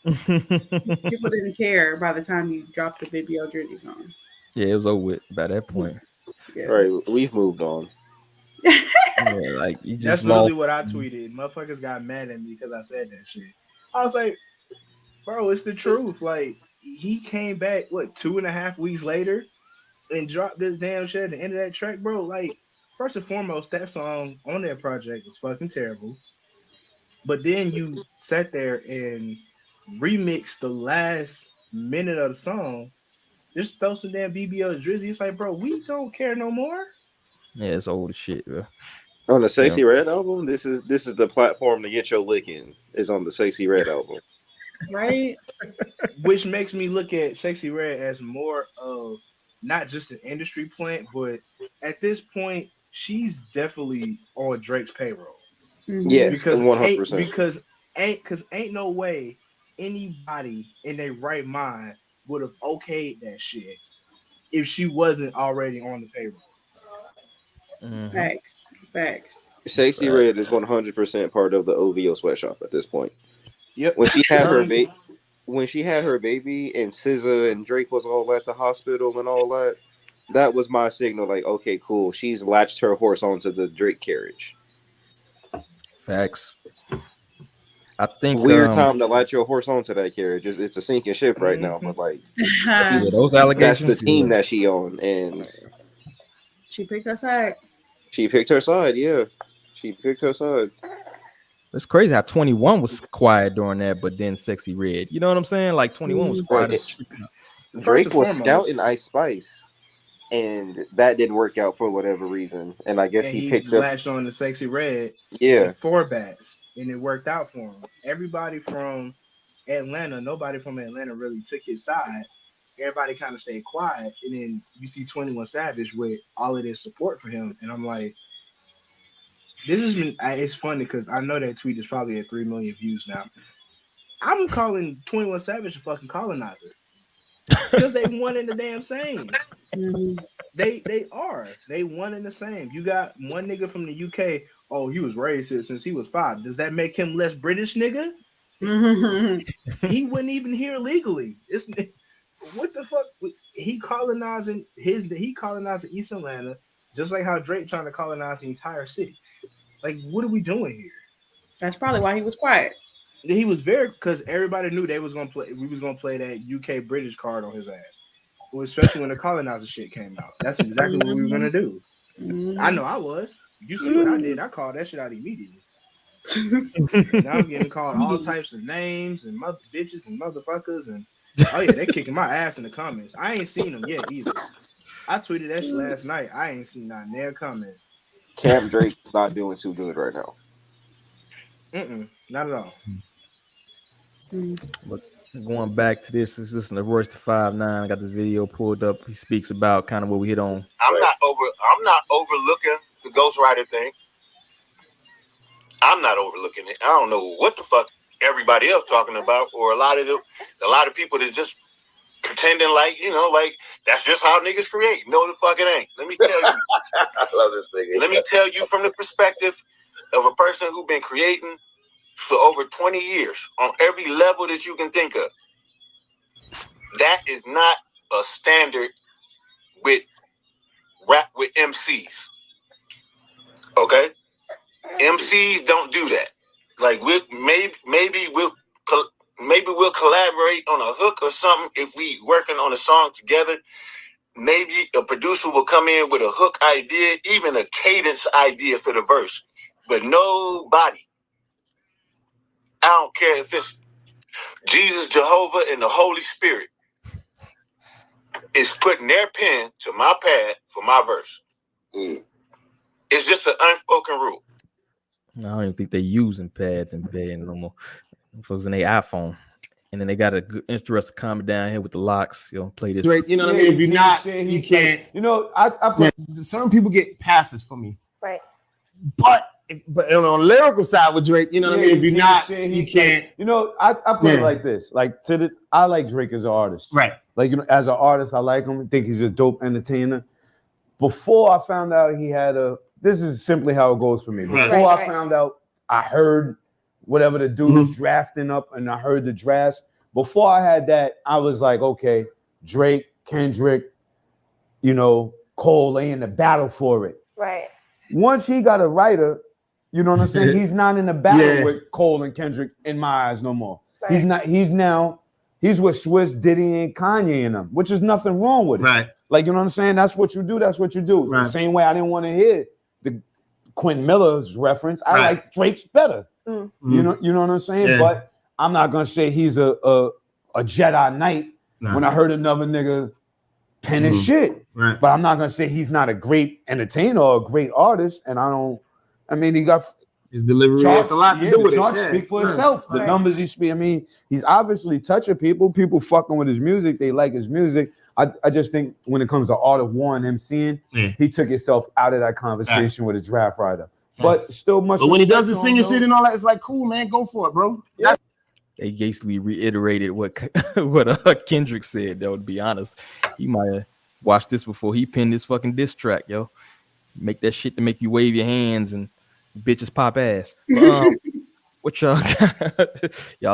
People didn't care by the time you dropped the BBL Drizzy song. Yeah, it was over with by that point. Yeah. All right, we've moved on. Yeah, like you just That's literally lost. what I tweeted. Motherfuckers got mad at me because I said that shit. I was like, bro, it's the truth. Like, he came back, what, 2.5 weeks later and dropped this damn shit at the end of that track, bro. Like, first and foremost, that song on that project was fucking terrible. But then you sat there and remixed the last minute of the song. Just throw some damn BBL Drizzy. It's like, bro, we don't care no more. Yeah, it's old as shit, bro. On the Yeah. Sexy Red album, this is the platform to get your lick in. Is on the Sexy Red album. Right? Which makes me look at Sexy Red as more of not just an industry plant, but at this point, she's definitely on Drake's payroll. Mm-hmm. Yes, Because one hundred ain't percent. because ain't no way anybody in their right mind would have okayed that shit if she wasn't already on the payroll. Mm-hmm. Facts. Facts. Sexy Red Facts. is 100% part of the OVO sweatshop at this point. Yep. When she had her Her baby, when she had her baby, and SZA and Drake was all at the hospital and all that, that was my signal. Like, okay, cool. She's latched her horse onto the Drake carriage. Facts. I think Weird time to latch your horse onto that carriage. It's a sinking ship right now, hmm but like yeah, she, those that's the allegations. team Yeah. that she on, and She picked us side. she picked her side. Yeah, she picked her side. It's crazy how 21 was quiet during that, but then Sexy Red. You know what I'm saying? Like 21 was Mm-hmm. Right. quiet as shit. First Drake and was foremost, scouting Ice Spice, and that didn't work out for whatever reason. And I guess and he he picked up. latched on the Sexy Red Yeah, with four bats, and it worked out for him. Everybody from Atlanta, nobody from Atlanta really took his side. Everybody kind of stayed quiet, and then you see 21 Savage with all of this support for him, and I'm like, this has been. It's funny because I know that tweet is probably at 3 million views now. I'm calling 21 Savage a fucking colonizer. Because they one and the damn same. Mhm. They are. They one and the same. You got one nigga from the UK. Oh, he was raised here since he was 5. Does that make him less British, nigga? Mhm. He wouldn't even here legally. It's what the fuck? He colonizing East Atlanta, just like how Drake trying to colonize the entire city. Like, what are we doing here? That's probably why he was quiet. He was very because everybody knew they was gonna play. We was gonna play that UK British card on his ass. Well, especially when the colonizer shit came out. That's exactly what we were Mhm. gonna do. I Mhm. know I was. You see what I did? I called that shit out immediately. Now I'm getting called all types of names and mother bitches and motherfuckers and oh yeah, they kicking my ass in the comments. I ain't seen them yet either. I tweeted that shit last night. I ain't seen not near comment. Camp Drake is not doing too good right now. Not at all. But going back to this, it's just in the Royce to 5'9". I got this video pulled up. He speaks about kind of what we hit on. I'm not overlooking the Ghost Rider thing. I'm not overlooking it. I don't know what the fuck everybody else talking about, or a lot of people that just pretending like, like that's just how niggas create. No, the fuck it ain't. Let me tell you. I love this nigga. Let me tell you from the perspective of a person who's been creating for over 20 years on every level that you can think of. That is not a standard with rap with MCs. Okay? MCs don't do that. Like maybe we'll collaborate on a hook or something if we working on a song together. Maybe a producer will come in with a hook idea, even a cadence idea for the verse. But nobody, I don't care if it's Jesus, Jehovah, and the Holy Spirit, is putting their pen to my pad for my verse. It's just an unspoken rule. I don't even think they're using pads and pen no more. Folks in their iPhone. And then they got a good interesting comment down here with the locks. Play this. Drake, you know what I mean? If you're not, you can't. I certain people get passes for me. Right. But on the lyrical side with Drake, you know what I mean? If you're not, you can't. I put it like this. Like I like Drake as an artist. Right. Like, as an artist, I like him. I think he's a dope entertainer. Before I found out he had this is simply how it goes for me. Before I found out, I heard whatever the dude was drafting up, and I heard the drafts. Before I had that, I was like, okay, Drake, Kendrick, Cole, they in the battle for it. Right. Once he got a writer, you know what I'm saying? He's not in the battle with Cole and Kendrick in my eyes no more. Right. He's with Swiss, Diddy, and Kanye in them, which is nothing wrong with it. Right. Like, you know what I'm saying? That's what you do. That's what you do. Right. The same way I didn't want to hear the Quinn Miller's reference. I like Drake's better. Mm-hmm. You know what I'm saying? Yeah. But I'm not gonna say he's a Jedi Knight when I heard another nigga pen his shit. Right. But I'm not gonna say he's not a great entertainer or a great artist. And he got his delivery has a lot to do with it. Charts speak for itself. The numbers he speak. He's obviously touching people. People fucking with his music. They like his music. I just think when it comes to Art of War and him seeing, he took himself out of that conversation with a draft writer. But still much. But when he does the singing shit and all that, it's like, cool, man, go for it, bro. Yeah. They basically reiterated what Kendrick said, though, to be honest. He might have watched this before he penned this fucking diss track, yo. Make that shit to make you wave your hands and bitches pop ass. What y'all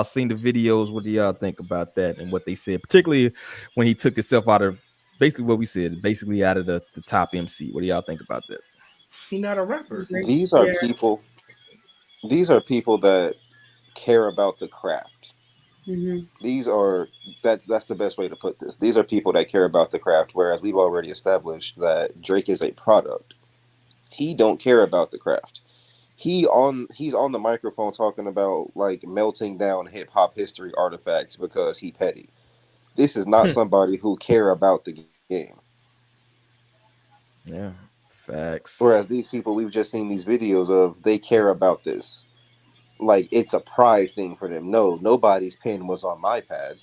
seen the videos? What do y'all think about that and what they said, particularly when he took himself out of basically what we said, basically out of the top MC? What do y'all think about that? He's not a rapper. These are people that care about the craft. Mm-hmm. That's the best way to put this. These are people that care about the craft, whereas we've already established that Drake is a product. He don't care about the craft. He's on the microphone talking about like melting down hip hop history artifacts because he petty. This is not somebody who care about the game. Yeah, facts. Whereas these people we've just seen these videos of, they care about this. Like it's a pride thing for them. No, nobody's pen was on my pad.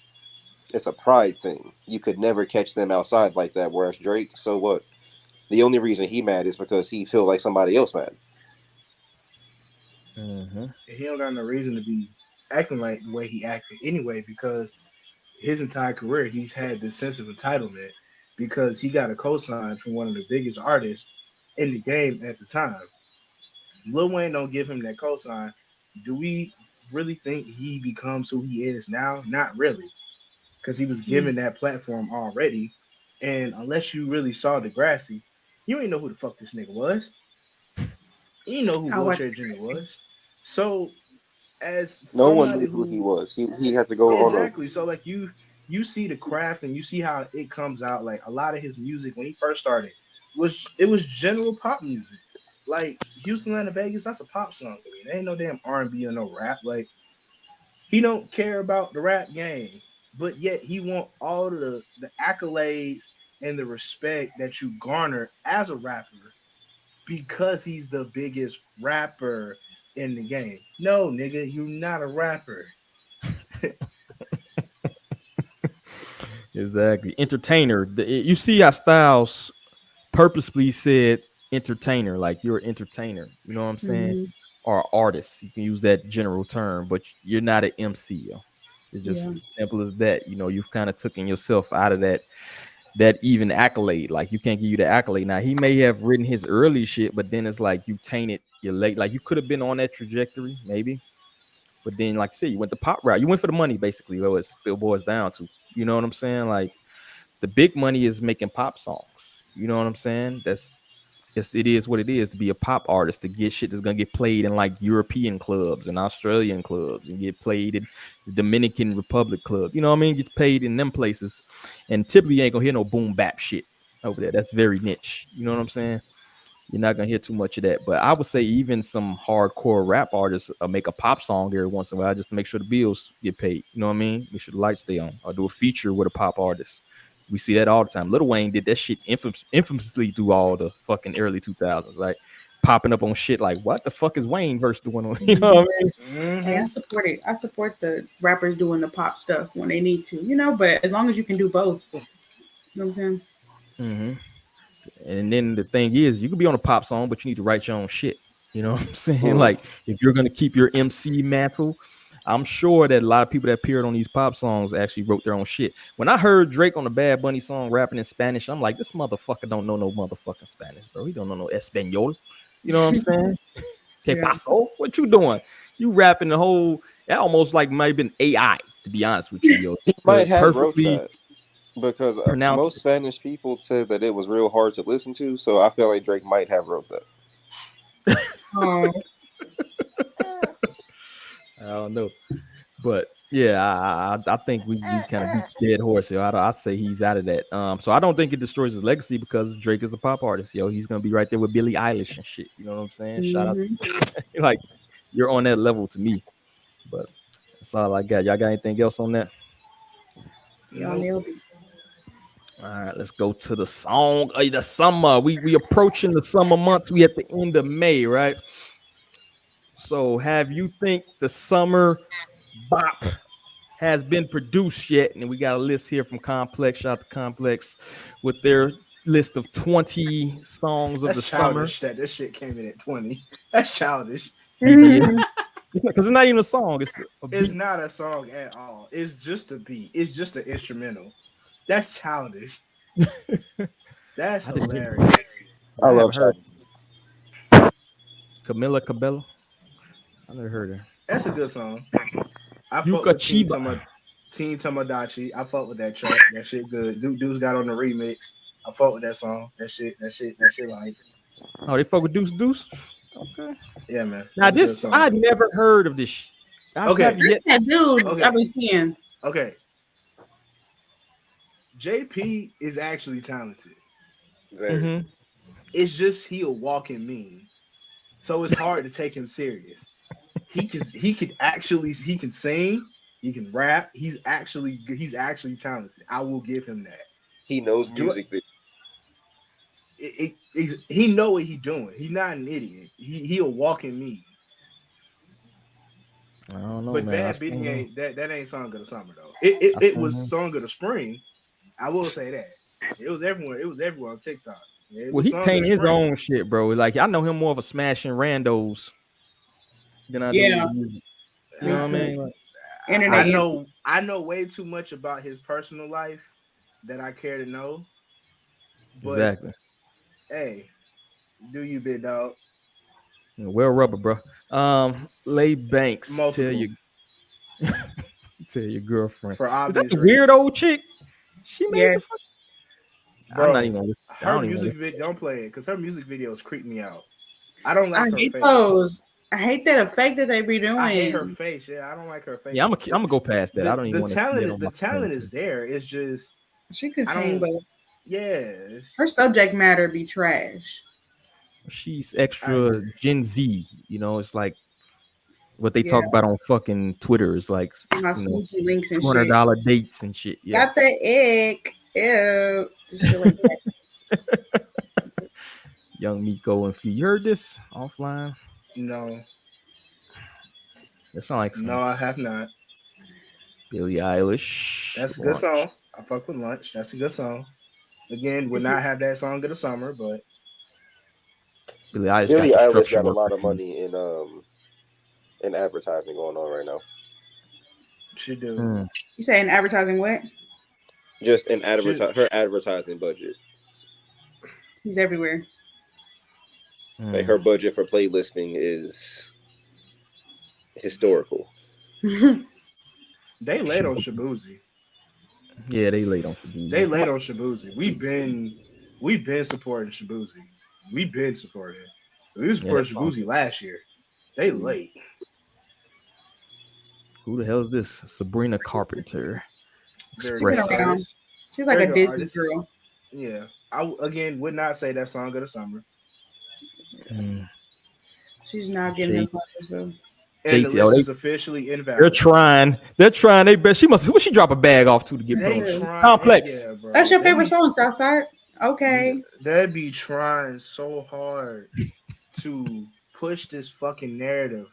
It's a pride thing. You could never catch them outside like that. Whereas Drake, so what? The only reason he mad is because he feel like somebody else mad. Mm-hmm. He don't got no reason to be acting like the way he acted anyway, because his entire career, he's had this sense of entitlement because he got a cosign from one of the biggest artists in the game at the time. Lil Wayne don't give him that cosign. Do we really think he becomes who he is now? Not really, because he was given that platform already. And unless you really saw Degrassi, you ain't know who the fuck this nigga was. You ain't know who I watched Wheelchair it Jimmy crazy. was. So as No one somebody knew who he who was. He had to go on a exactly, so like you see the craft and you see how it comes out. Like a lot of his music when he first started was general pop music. Like Houston, Atlanta, Vegas, that's a pop song to me. There ain't no damn R&B or no rap. Like he don't care about the rap game, but yet he want all of the accolades and the respect that you garner as a rapper because he's the biggest rapper in the game. No, nigga, you're not a rapper. Exactly. Entertainer. You see how Styles purposely said entertainer, like you're an entertainer. You know what I'm saying? Mm-hmm. Or artist. You can use that general term, but you're not an MC. Yo. It's just Yeah. as simple as that. You know, you've kind of taken yourself out of that even accolade. Like you can't give you the accolade. Now he may have written his early shit, but then it's like you tainted your late. Like you could have been on that trajectory, maybe. But then, like I said, you went the pop route. You went for the money, basically. What it still boils down to. You know what I'm saying? Like the big money is making pop songs. You know what I'm saying? It is what it is to be a pop artist, to get shit that's gonna get played in like European clubs and Australian clubs and get played in the Dominican Republic club. You know what I mean? Get paid in them places. And typically you ain't gonna hear no boom bap shit over there. That's very niche. You know what I'm saying? You're not gonna hear too much of that. But I would say even some hardcore rap artists make a pop song every once in a while just to make sure the bills get paid. You know what I mean? Make sure the lights stay on. Or do a feature with a pop artist. We see that all the time. Lil Wayne did that shit infamously through all the fucking early 2000s, right? Popping up on shit like, what the fuck is Wayne verse doing on? You know what I mean? Hey, I support it. I support the rappers doing the pop stuff when they need to, but as long as you can do both, you know what I'm saying? Mm-hmm. And then the thing is, you could be on a pop song, but you need to write your own shit. You know what I'm saying? Like, if you're gonna keep your MC mantle, I'm sure that a lot of people that appeared on these pop songs actually wrote their own shit. When I heard Drake on the Bad Bunny song rapping in Spanish, I'm like, this motherfucker don't know no motherfucking Spanish, bro. He don't know no Espanol. You know what I'm saying? Que Yeah. paso? What you doing? You rapping the whole? That almost like might have been AI, to be honest with you, yo, He to might have wrote perfectly that because pronounce most Spanish people said that it was real hard to listen to. So I feel like Drake might have wrote that. Oh, I don't know. But yeah, I think we kind of beat the dead horse here. I say he's out of that. So I don't think it destroys his legacy because Drake is a pop artist. Yo, he's gonna be right there with Billie Eilish and shit. You know what I'm saying? Shout out, like you're on that level to me. But that's all I got. Y'all got anything else on that? y'all nailed it. All right, let's go to the song of the summer. We approaching the summer months. We at the end of May, right? So have you think the summer bop has been produced yet? And we got a list here from Complex. Shout out to Complex with their list of 20 songs of the That's summer. childish that this shit came in at 20. That's childish. He did. Because it's not even a song. It's a beat. It's not a song at all. It's just a beat. It's just an instrumental. That's childish. That's hilarious. I love heard Childish. Camila Cabello. I never heard her. That's a good song. I fuck Yuka with Teen Chiba. Tomodachi. I fuck with that track. That shit good. Dudes got on the remix. I fuck with that song. That shit like. Oh, they fuck with Deuce Deuce? Okay. Yeah, man. Now That's a good this, song. I'd never heard of this. Okay. That's that dude Okay. I've been seeing. Okay. JP is actually talented. Mm-hmm. It's just he a walking meme. So it's hard to take him serious. He can sing, he can rap. He's actually talented. I will give him that. He knows music. He know what he's doing. He's not an idiot. He a walking meme. I don't know, But man. Bad Bitty ain't that ain't song of the summer though. It was song of the spring. I will say that. It was everywhere. It was everywhere on TikTok. Well, he tainted his own shit, bro. Like I know him more of a smashing randos than I do. Yeah. You know what I mean? Like, I I know way too much about his personal life that I care to know. But Exactly. hey, do you, big dog? Well, rubber, bro. Lay Banks, Multiple tell your girlfriend. for Is that obvious the weird reasons. old chick? She made the Yes. fuck. I'm not Bro, even. I her don't even. music video, don't play it because her music videos creep me out. I don't I like her hate face. those. I hate that effect that they be doing. I hate her face. Yeah, I don't like her face. Yeah, I'm gonna go past that. I don't even The want to see it talent on the my screen. talent is there. It's just She can I sing, don't. but Yeah, her subject matter be trash. She's I extra agree. Gen Z. It's like what they Yeah, talk about on fucking Twitter is like my sneaky links and shit. $200 dates and shit. Yeah, Got that egg. Ew. Just shit like that. Young Miko and Fee. You heard this offline? No, It sounds like some no, I have not. Billie Eilish That's a good launch. song. I fuck with Lunch. That's a good song. Again, would Is it- not have that song of the summer, but Billie Eilish got Billie the Eilish structure got a work lot for of money in advertising going on right now. she do. him. You saying advertising what? Just in She, her advertising budget. He's everywhere. Like her budget for playlisting is historical. they laid on Shabuzi. Yeah, they laid on They Shabuzi. laid on Shabuzi. We've been supporting Shabuzi. We've been supporting. We Yeah, supported that's fine. Shabuzi last year. They late. Who the hell is this? Sabrina Carpenter. Very She's been good Expressive. around. artist. She's like Very a good Disney artist. girl. Yeah. I again would not say that song of the summer. Mm. She's not getting her Shade. flowers though. And the JT. Oh, list is officially they're invalid. trying. They're trying. They bet she must. Who she drop a bag off to get They promoted? try, Complex. yeah, bro. That's your They favorite be, song, Southside? Okay. they be trying so hard to push this fucking narrative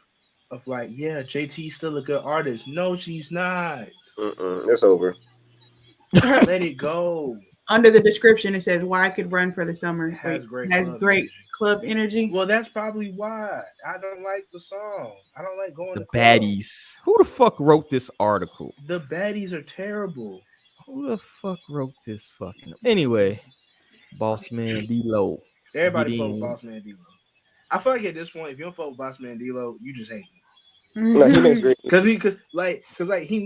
of like, yeah, JT's still a good artist. No, she's not. It's over. Let it go. Under the description, it says why I could run for the summer. Has great has club great energy. club energy. Well, that's probably why I don't like the song. I don't like going The to clubs. baddies. Who the fuck wrote this article? The baddies are terrible. Who the fuck wrote this fucking? Anyway, Boss Man D-Lo. Everybody Get fuck with in. Boss Man D-Lo. I feel like at this point, if you don't fuck with Boss Man D-Lo, you just hate No, he makes him. great. Cause he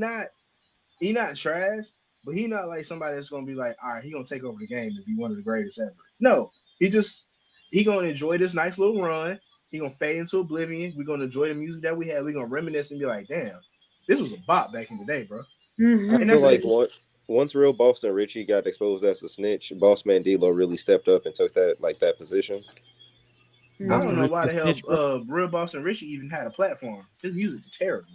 not trash, but he not like somebody that's gonna be like, all right, he gonna take over the game and be one of the greatest ever. No, he gonna enjoy this nice little run. He gonna fade into oblivion. We're gonna enjoy the music that we have. We're gonna reminisce and be like, damn, this was a bop back in the day, bro. I Mhm. And feel that's like it. once real Boston Richie got exposed as a snitch, Boss Man D-Lo really stepped up and took that position. I Mhm. don't know why the Snitch, bro. hell Real Boston Richie even had a platform. His music is terrible.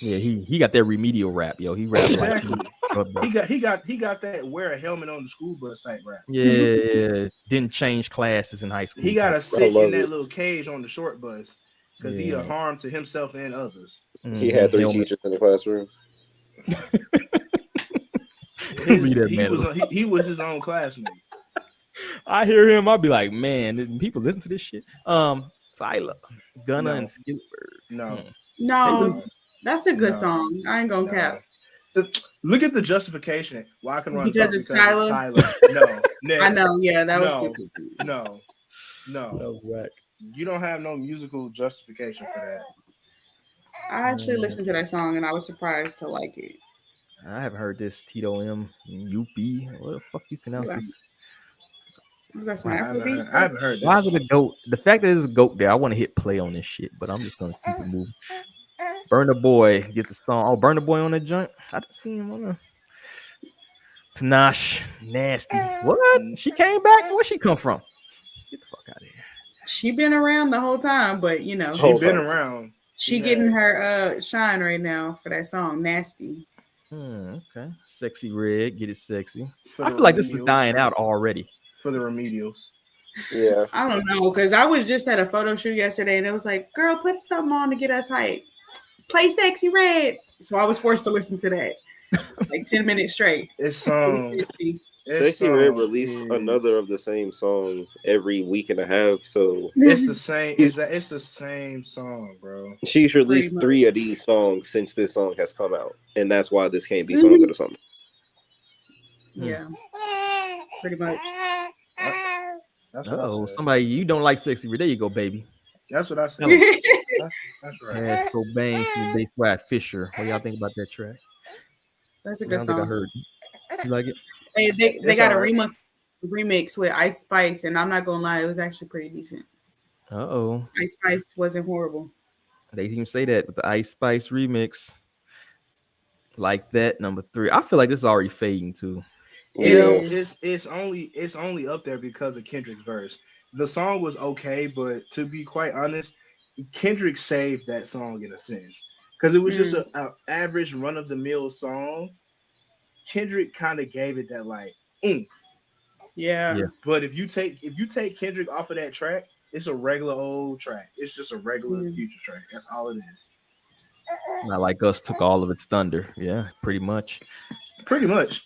Yeah, he got that remedial rap, yo. He rapped like Exactly. He got that wear a helmet on the school bus type rap. yeah, didn't change classes in high school. He gotta type. sit love in that it. little cage on the short bus because he a Yeah. harm to himself and others. He had 3 Helmet. teachers in the classroom. Leave that man He was his own classmate. I hear him. I'll be like, man, people listen to this shit. Tyler, Gunna, No. and Skillberg. No, No, that's a good No. song. I ain't gonna cap. Look at the justification. Why I can run Because something it's Tyler? No, next. I know. Yeah, that was No. stupid. No, That was whack. you don't have no musical justification for that. I actually listened to that song and I was surprised to like it. I haven't heard this Tito M. Yuppie. What the fuck you pronounce this? Was that some I Afrobeat? haven't heard this. Why is it a goat? The fact that there's a goat there, I want to hit play on this shit, but I'm just gonna keep it moving. Burna Boy get the song. Oh, Burna Boy on that joint. I didn't see him on there. Tanash, nasty. What? She came back? Where she come from? Get the fuck out of here. She been around the whole time, but you know, She been around. she getting her shine right now for that song, Nasty. Okay. Sexy Red, get it sexy. For I the feel like this is remedials. dying out already. For the remedials. Yeah. I don't know, because I was just at a photo shoot yesterday and it was like, girl, put something on to get us hype. Play Sexy Red. So I was forced to listen to that like 10 minutes straight. It's Sexy. Stacey Red released another of the same song every week and a half, so it's the same. It's the same song, bro. She's released 3 of these songs since this song has come out, and that's why this can't be song of the summer. Yeah, pretty much. Oh, somebody you don't like Sexy Red. There you go, baby. That's what I said. That's right. Yeah, Cobain and Bass Brad Fisher. What y'all think about that track? That's a good song. I heard. You like it? They got a remix with Ice Spice, and I'm not gonna lie, it was actually pretty decent. Ice Spice wasn't horrible. They even say that with the Ice Spice remix. Like that, number 3. I feel like this is already fading too. It's only up there because of Kendrick's verse. The song was okay, but to be quite honest, Kendrick saved that song in a sense because it was just an average run of the mill song. Kendrick kind of gave it that like oomph. Yeah. But if you take Kendrick off of that track, it's a regular old track. It's just a regular Future track. That's all it is. Not Like Us took all of its thunder. Yeah, pretty much. Pretty much.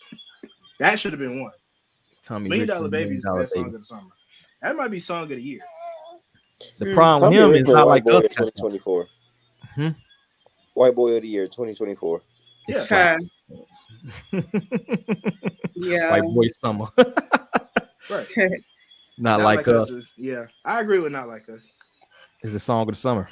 That should have been one. Tommy $1 Million Rich, Baby is the best song of the summer. That might be song of the year. The problem with him is Not Like Us. 2024. White Boy of the Year 2024. Yeah. Yeah. White Boy Summer. Right. Not Like Us. I agree with Not Like Us. Is the song of the summer.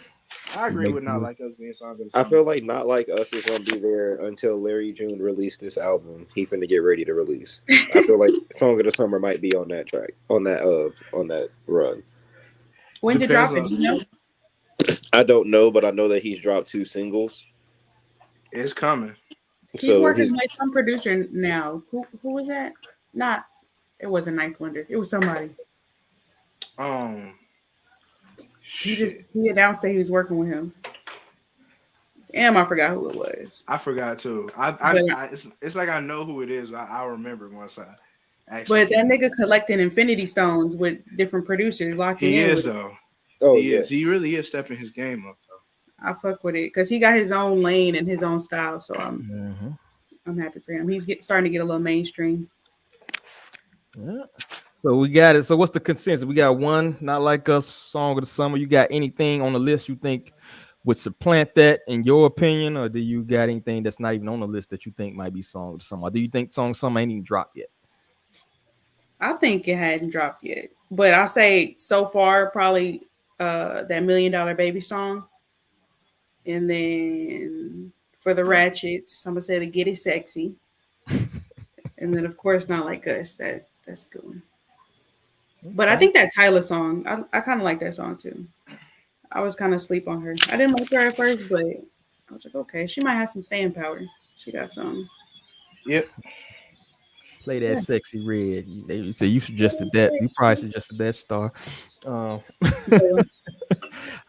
I agree with Not Like Us being song of the summer. I feel like Not Like Us is gonna be there until Larry June released this album. He finna get ready to release. I feel like Song of the Summer might be on that track, on that run. When's it dropping? Do you know? I don't know, but I know that he's dropped 2 singles. It's coming. He's working with some producer now. Who was that? It wasn't Ninth Wonder. It was somebody. He announced that he was working with him. Damn, I forgot who it was. I forgot too. It's like I know who it is. I'll remember once I actually. But that nigga collecting Infinity Stones with different producers locking in. He is though. He is. He really is stepping his game up though. I fuck with it because he got his own lane and his own style. So I'm happy for him. He's starting to get a little mainstream. Yeah. So we got it. So what's the consensus? We got one Not Like Us song of the summer. You got anything on the list you think would supplant that in your opinion, or do you got anything that's not even on the list that you think might be song of the summer? Or do you think song of the summer ain't even dropped yet? I think it hadn't dropped yet, but I'll say so far probably that $1 Million Baby song, and then for the Ratchets, I'm gonna say to Get It Sexy, and then of course Not Like Us. That's a good one. But I think that Tyler song, I kind of like that song too. I was kind of asleep on her. I didn't like her at first, but I was like, okay, she might have some staying power. She got some. Yep. Play that Sexy Red. You say you suggested that. You probably suggested that, Star. I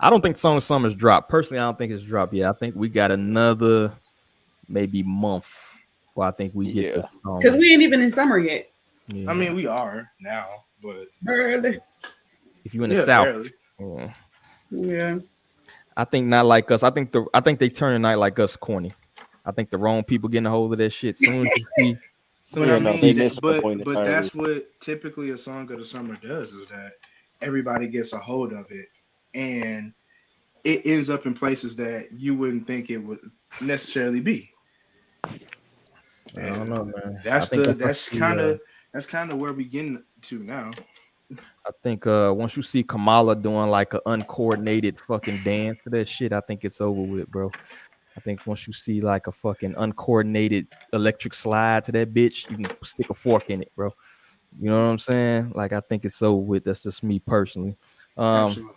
don't think Song of Summer's dropped. Personally, I don't think it's dropped yet. I think we got another maybe month where I think we get this song. Because we ain't even in summer yet. Yeah. I mean, we are now, but barely. If you in the South, yeah. I think Not Like Us. I think they turn Not Like Us corny. I think the wrong people getting a hold of that shit. Soon as you see, but that's what typically a song of the summer does, is that everybody gets a hold of it, and it ends up in places that you wouldn't think it would necessarily be. I don't know, man. That's kind of where we getting to now. I think once you see Kamala doing like an uncoordinated fucking dance to that shit, I think it's over with, bro. I think once you see like a fucking uncoordinated electric slide to that bitch, you can stick a fork in it, bro. You know what I'm saying? Like, I think it's over with. That's just me personally. Absolutely.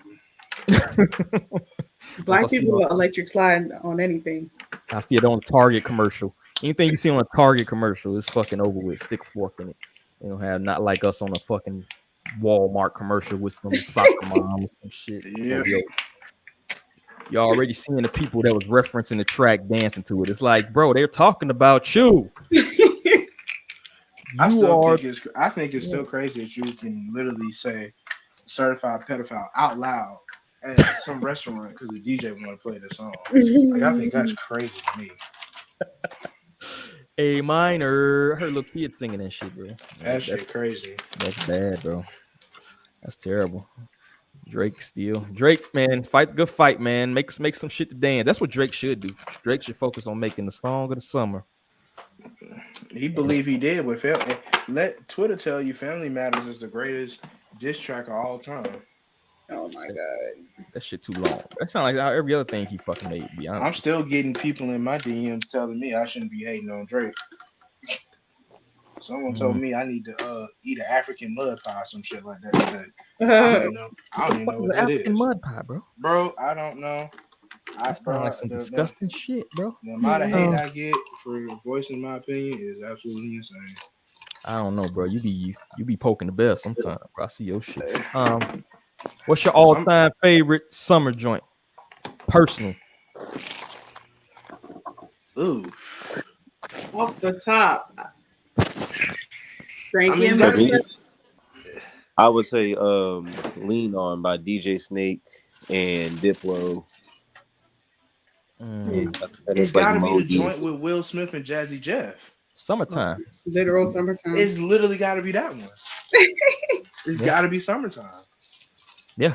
Black people will electric slide on anything. I see it on a Target commercial. Anything you see on a Target commercial is fucking over with. Stick a fork in it. You don't have Not Like Us on a fucking Walmart commercial with some soccer mom or some shit. Yeah. You're already seeing the people that was referencing the track dancing to it. It's like, bro, they're talking about you. I think it's still crazy that you can literally say certified pedophile out loud at some restaurant because the DJ want to play the song. Like, I think that's crazy to me. A minor. I heard little kids singing that shit, bro. That shit crazy. That's bad, bro. That's terrible. Drake, man, fight the good fight, man. Make some shit to dance. That's what Drake should do. Drake should focus on making the song of the summer. He believe he did with family. Let Twitter tell you, Family Matters is the greatest diss track of all time. Oh my god, that shit too long. That sounds like every other thing he fucking made. To be honest, I'm still getting people in my DMs telling me I shouldn't be hating on Drake. Someone told me I need to eat an African mud pie or some shit like that today. I don't even know what that African is. mud pie, bro. Bro, I don't know. That sounds like some disgusting shit, bro. The amount of hate I get for voicing my opinion is absolutely insane. I don't know, bro. You be poking the bear sometimes, bro. I see your shit. What's your all-time favorite summer joint? Personal. Ooh. Off the top. I would say Lean On by DJ Snake and Diplo. It's got to be the joint with Will Smith and Jazzy Jeff. Summertime. Literal summertime. It's literally got to be that one. It's got to be summertime. Yeah.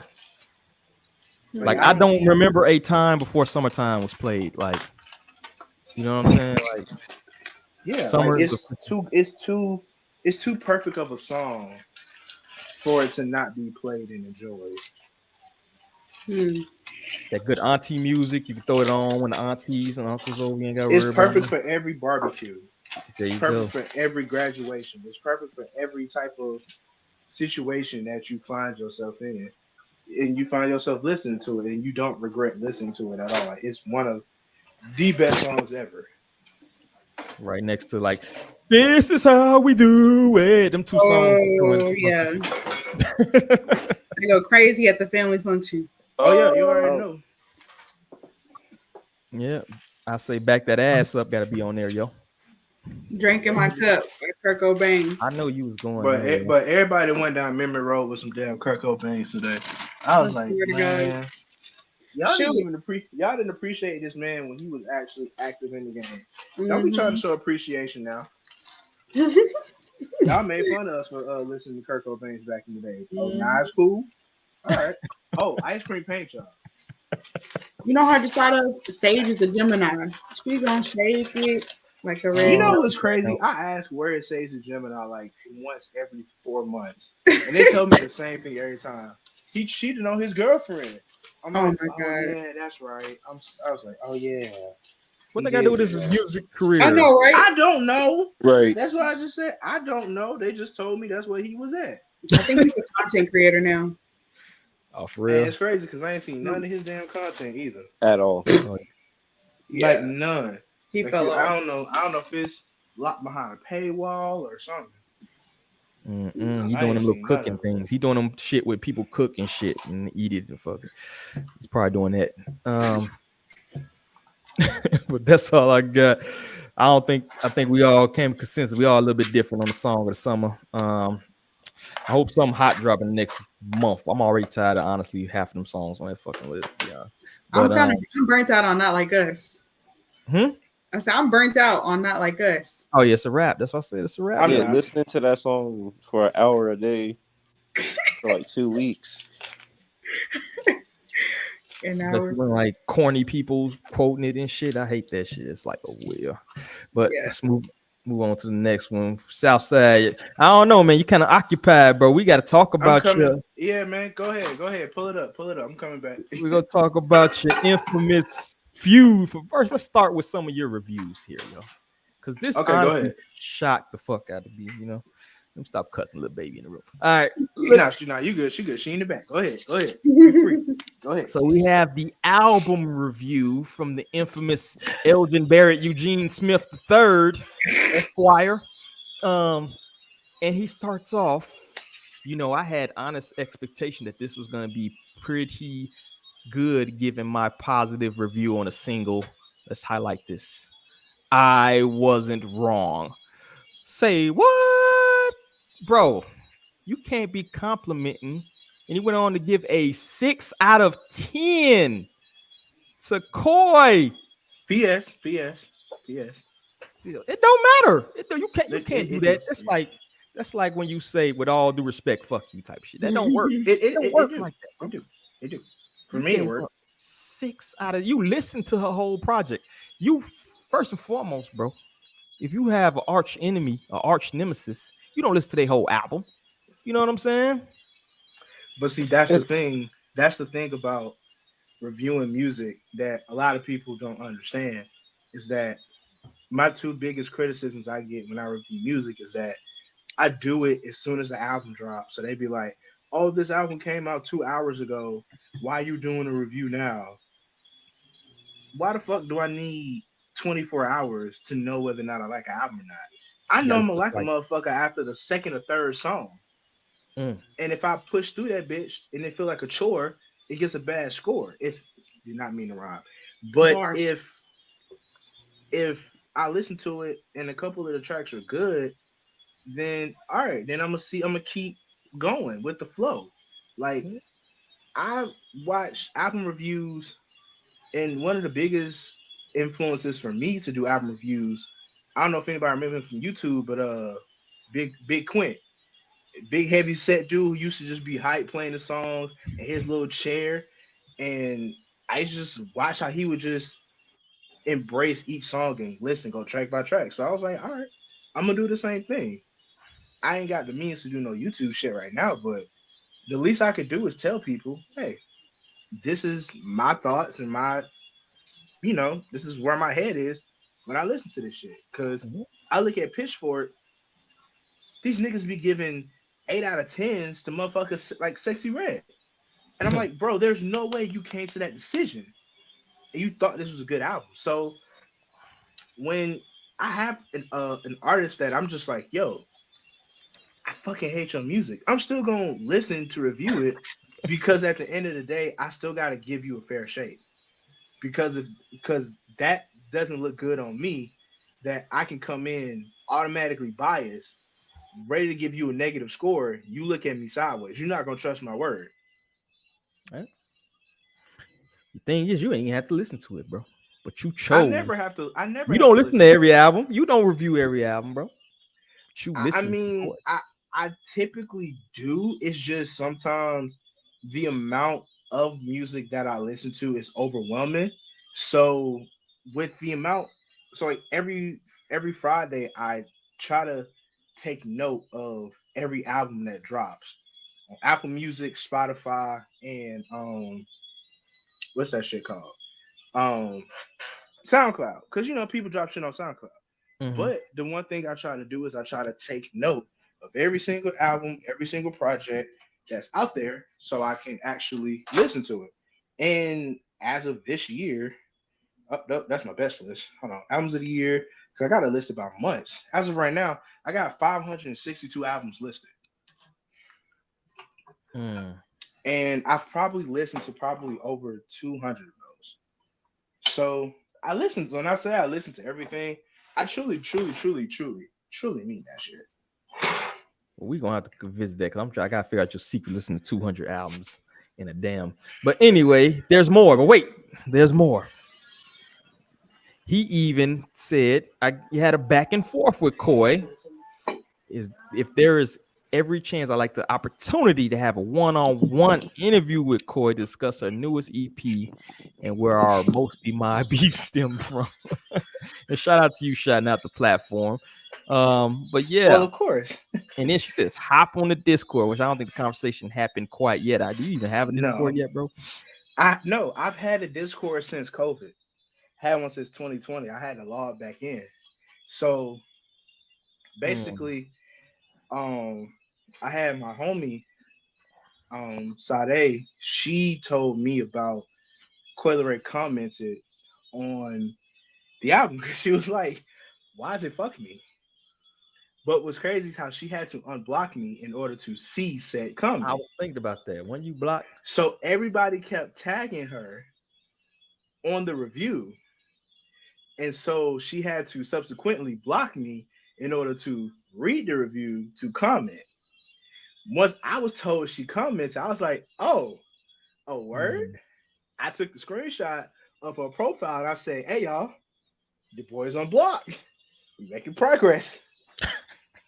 Like I don't remember a time before summertime was played. Like, you know what I'm saying? Like, yeah, summer like it's too perfect of a song for it to not be played and enjoyed. That good auntie music, you can throw it on when the aunties and uncles over. You ain't got to worry about it. It's perfect for every barbecue. It's perfect for every graduation. It's perfect for every type of situation that you find yourself in. And you find yourself listening to it and you don't regret listening to it at all. Like, it's one of the best songs ever. Right next to like, this is how we do it. Them two songs. Oh, yeah. They go crazy at the family function. Oh, yeah, you already know. Yeah. I say back that ass up, gotta be on there, yo. Drinking my cup by Kurt Cobain. I know you was going but everybody went down memory road with some damn Kurt Cobain today. I was like, man, y'all didn't appreciate this man when he was actually active in the game. Don't be trying to show appreciation now. Y'all made fun of us for listening to Kurt Cobain back in the day. Oh, nah, it's cool. All right. Oh, ice cream paint job. You know how I just thought of Sage is the Gemini. She gonna shake it like a red. You know what's crazy? I asked where it Sage the Gemini like once every 4 months, and they tell me the same thing every time. He cheated on his girlfriend. I'm like, my God. Yeah, that's right. I was like, oh yeah. What they got to do with his music career? I know, right? I don't know. Right. That's what I just said. I don't know. They just told me that's where he was at. I think he's a content creator now. Oh, for real? Man, it's crazy because I ain't seen none of his damn content either. At all. Like none. He like, fell off. I don't know if it's locked behind a paywall or something. He doing them little cooking things. He doing them shit with people cooking shit and eat it and fuck it. He's probably doing that. But that's all I got. I think we all came to consensus. We all a little bit different on the song of the summer. I hope something hot drop in the next month. I'm already tired of honestly half of them songs on that fucking list. Yeah, but, I'm burnt out on Not Like Us. I said I'm burnt out on Not Like Us. Oh yeah, it's a rap. That's what I said. It's a rap. I mean, listening to that song for an hour a day for like 2 weeks. Like corny people quoting it and shit. I hate that shit. It's like a wheel. But let's move on to the next one. Southside. I don't know, man. You kind of occupied, bro. We got to talk about your. Yeah, man. Go ahead. Pull it up. I'm coming back. We're gonna talk about your infamous feud. First, let's start with some of your reviews here, yo. Because this honestly shocked the fuck out of me. You know. Let me stop cussing little baby in the room. All right. No, you good. She good. She in the back. Go ahead. Go ahead. So we have the album review from the infamous Elgin Barrett Eugene Smith III, Esquire. And he starts off, I had honest expectation that this was going to be pretty good given my positive review on a single. Let's highlight this. I wasn't wrong. Say what? Bro, you can't be complimenting. And he went on to give a 6 out of 10 to Coi. PS. Still, it don't matter. You can't do that. do. That's like when you say, with all due respect, fuck you type shit. That don't work. It don't It work do. like that, bro. It do. It do. For You me, it gave worked. her 6 out of you. Listen to her whole project. You first and foremost, bro. If you have an arch enemy, an arch nemesis, you don't listen to their whole album. You know what I'm saying? But see, that's the It's, thing. That's the thing about reviewing music that a lot of people don't understand is that my two biggest criticisms I get when I review music is that I do it as soon as the album drops. So they be like, "Oh, this album came out 2 hours ago. Why you doing a review now? Why the fuck do I need 24 hours to know whether or not I like an album or not? I You know gotta I'm listen gonna like a twice. motherfucker after the second or third song. Mm. And if I push through that bitch and it feel like a chore, it gets a bad score. If did not mean to rhyme. But Bars. if I listen to it and a couple of the tracks are good, then all right, then I'm gonna keep going with the flow. Like I watch album reviews, and one of the biggest influences for me to do album reviews, I don't know if anybody remember him from YouTube, but Big Quint, big heavy set dude who used to just be hype playing the songs in his little chair, and I used to just watch how he would just embrace each song and listen, go track by track. So I was like, all right, I'm gonna do the same thing. I ain't got the means to do no YouTube shit right now, but the least I could do is tell people, hey, this is my thoughts and this is where my head is when I listen to this shit. Cause Mhm. I look at Pitchfork, these niggas be giving 8 out of 10s to motherfuckers like Sexy Red. And I'm like, bro, there's no way you came to that decision and you thought this was a good album. So when I have an artist that I'm just like, yo, I fucking hate your music, I'm still gonna listen to review it because at the end of the day, I still gotta give you a fair shake. Because that doesn't look good on me that I can come in automatically biased, ready to give you a negative score. You look at me sideways. You're not gonna trust my word. Right? The thing is, you ain't have to listen to it, bro. But you I chose. never have to. I never You have don't to listen to listen to every it. album. You don't review every album, bro. But you I listen to mean, it. I typically do. It's just sometimes the amount of music that I listen to is overwhelming. So with the amount, so like every Friday, I try to take note of every album that drops on Apple Music, Spotify, and what's that shit called? Um, SoundCloud. Because people drop shit on SoundCloud. Mm-hmm. But the one thing I try to do is I try to take note of every single album, every single project that's out there so I can actually listen to it. And as of this year, that's my best list. Hold on. Albums of the year. Because I got a list about months. As of right now, I got 562 albums listed. Mm. And I've probably listened to probably over 200 of those. So I listen. When I say I listen to everything, I truly, truly, truly, truly, truly mean that shit. Well, we gonna have to visit that because I'm trying. I gotta figure out your secret. Listen to 200 albums in a damn. But anyway, there's more. But wait, there's more. He even said I had a back and forth with Coi. Is if there is every chance, I like the opportunity to have a one-on-one interview with Coi, discuss her newest EP and where our mostly my beef stem from. And shout out to you shouting out the platform. But Well, yeah. of course. And then she says, hop on the Discord, which I don't think the conversation happened quite yet. Do you even have a Discord No, yet, bro? I've had a Discord since COVID. Had one since 2020. I had to log back in. So Mm. basically, I had my homie, Sade. She told me about Coi Leray commented on the album because she was like, "Why is it fuck me?" But what's crazy is how she had to unblock me in order to see said I comment. was thinking about that. When you block, So everybody kept tagging her on the review. And so she had to subsequently block me in order to read the review to comment. Once I was told she comments, I was like, oh, a word? mm, I took the screenshot of her profile and I say, hey, y'all, the boy's unblocked. We making progress.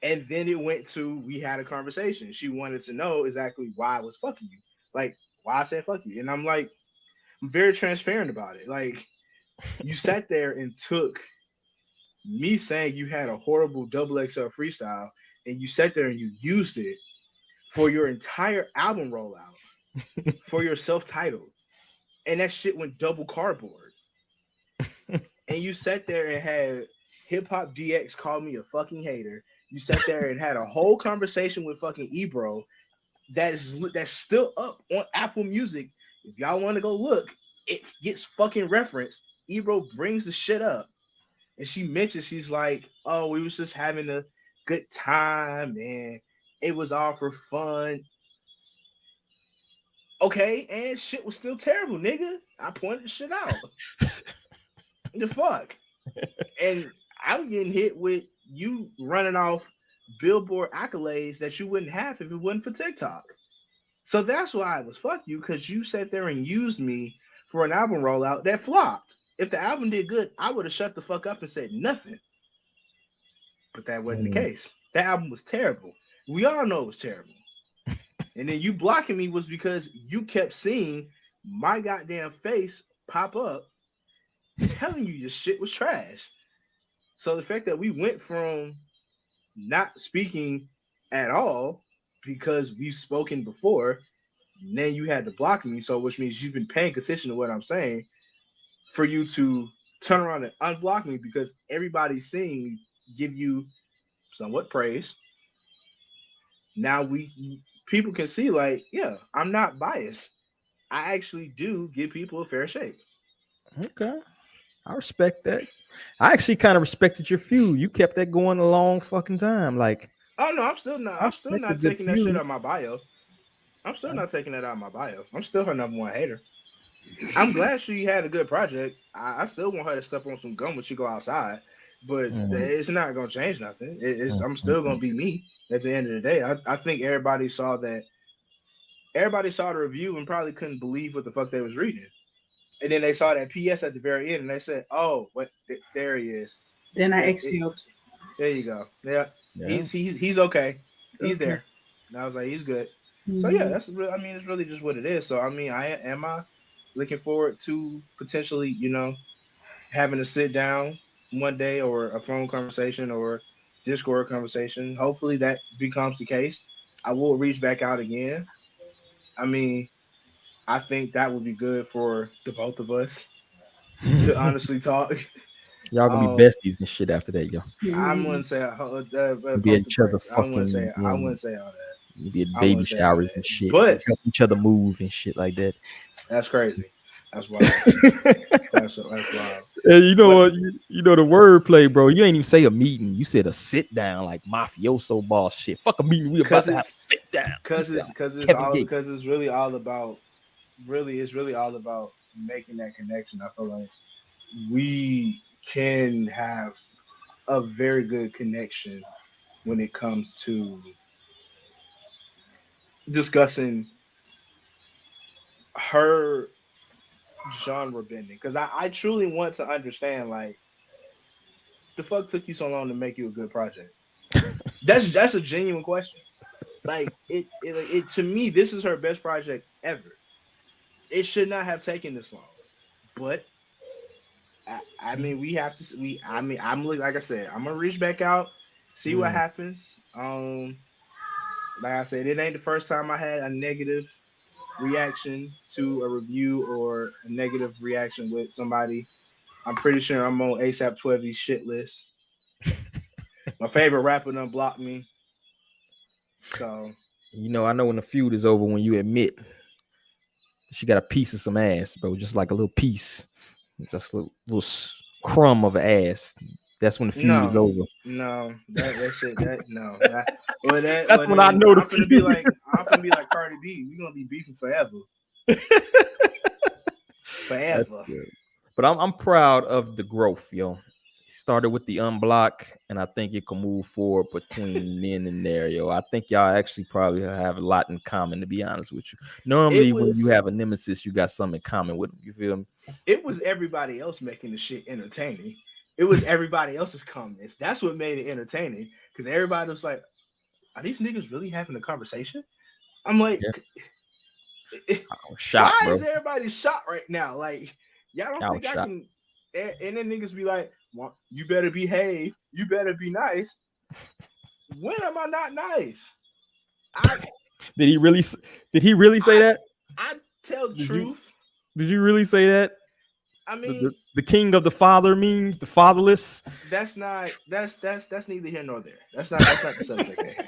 And then it went to we had a conversation. She wanted to know exactly why I was fucking you. Like, why I said fuck you. And I'm like, I'm very transparent about it. Like, you sat there and took me saying you had a horrible double XL freestyle, and you sat there and you used it for your entire album rollout, for your self-titled. And that shit went double cardboard. And you sat there and had Hip Hop DX call me a fucking hater. You sat there and had a whole conversation with fucking Ebro that's still up on Apple Music. If y'all want to go look, it gets fucking referenced. Ebro brings the shit up, and she mentions, she's like, "Oh, we was just having a good time, and it was all for fun." Okay, and shit was still terrible, nigga. I pointed the shit out. The fuck? And I'm getting hit with you running off Billboard accolades that you wouldn't have if it wasn't for TikTok. So that's why I was fuck you, because you sat there and used me for an album rollout that flopped. If the album did good, I would have shut the fuck up and said nothing. But that wasn't the case. That album was terrible. We all know it was terrible. And then you blocking me was because you kept seeing my goddamn face pop up telling you your shit was trash. So the fact that we went from not speaking at all because we've spoken before, and then you had to block me, so which means you've been paying attention to what I'm saying, for you to turn around and unblock me because everybody's seeing me give you somewhat praise. Now people can see, like, yeah, I'm not biased. I actually do give people a fair shake. Okay. I respect that. I actually kind of respected your feud. You kept that going a long fucking time. Like, oh no, I'm still not taking that shit out of my bio. I'm still not taking that out of my bio. I'm still her number one hater. I'm glad she had a good project. I still want her to step on some gum when she go outside, but it's not gonna change nothing. I'm still gonna be me at the end of the day. I think everybody saw that. Everybody saw the review and probably couldn't believe what the fuck they was reading. And then they saw that PS at the very end, and they said, "Oh, what? There he is." Then I exhaled. There you go. Yeah. He's okay. He's there. And I was like, he's good. Mm-hmm. So yeah, that's real. I mean, it's really just what it is. So I mean, am I looking forward to potentially, having to sit down one day, or a phone conversation, or Discord conversation. Hopefully that becomes the case. I will reach back out again. I mean, I think that would be good for the both of us to honestly talk. Y'all gonna be besties and shit after that, yo. I wouldn't say be each other fucking. I wouldn't say all that. Be at baby showers and shit, but help each other move and shit like that. That's crazy. That's wild. that's wild. Hey, you know what? You know the wordplay, bro. You ain't even say a meeting. You said a sit down, like mafioso ball shit. Fuck a meeting. We about to have a sit down. Because it's really all about. It's really all about making that connection. I feel like we can have a very good connection when it comes to discussing her genre bending, because I truly want to understand, like, the fuck took you so long to make you a good project? That's a genuine question. Like, it to me, this is her best project ever. It should not have taken this long, but I mean, we have to. I'm like I said, I'm gonna reach back out, see what happens. Like I said, it ain't the first time I had a negative reaction to a review or a negative reaction with somebody. I'm pretty sure I'm on ASAP 12's shit list. My favorite rapper done blocked me. So, I know when the feud is over, when you admit she got a piece of some ass, bro, just like a little piece, just a little crumb of ass. That's when the feud is over. No, that shit. That's when I know the feud. I'm gonna be like Cardi B. We're gonna be beefing forever. Forever. But I'm proud of the growth, yo. Started with the unblock, and I think it can move forward between then and there, yo. I think y'all actually probably have a lot in common, to be honest with you. Normally, when you have a nemesis, you got something in common with them. You feel me? It was everybody else making the shit entertaining. It was everybody else's comments. That's what made it entertaining because everybody was like, "Are these niggas really having a conversation?" I'm like, Yeah. I was "Why shocked, bro. is everybody shocked right now? Like, y'all don't I was think I shocked. can?" And then niggas be like, well, "You better behave. You better be nice." When am I not nice? I Did he really say that? I tell Did you truth. did you really say that? I The, mean, the, the king of the father means the fatherless. that's neither here nor there. That's not the subject at hand.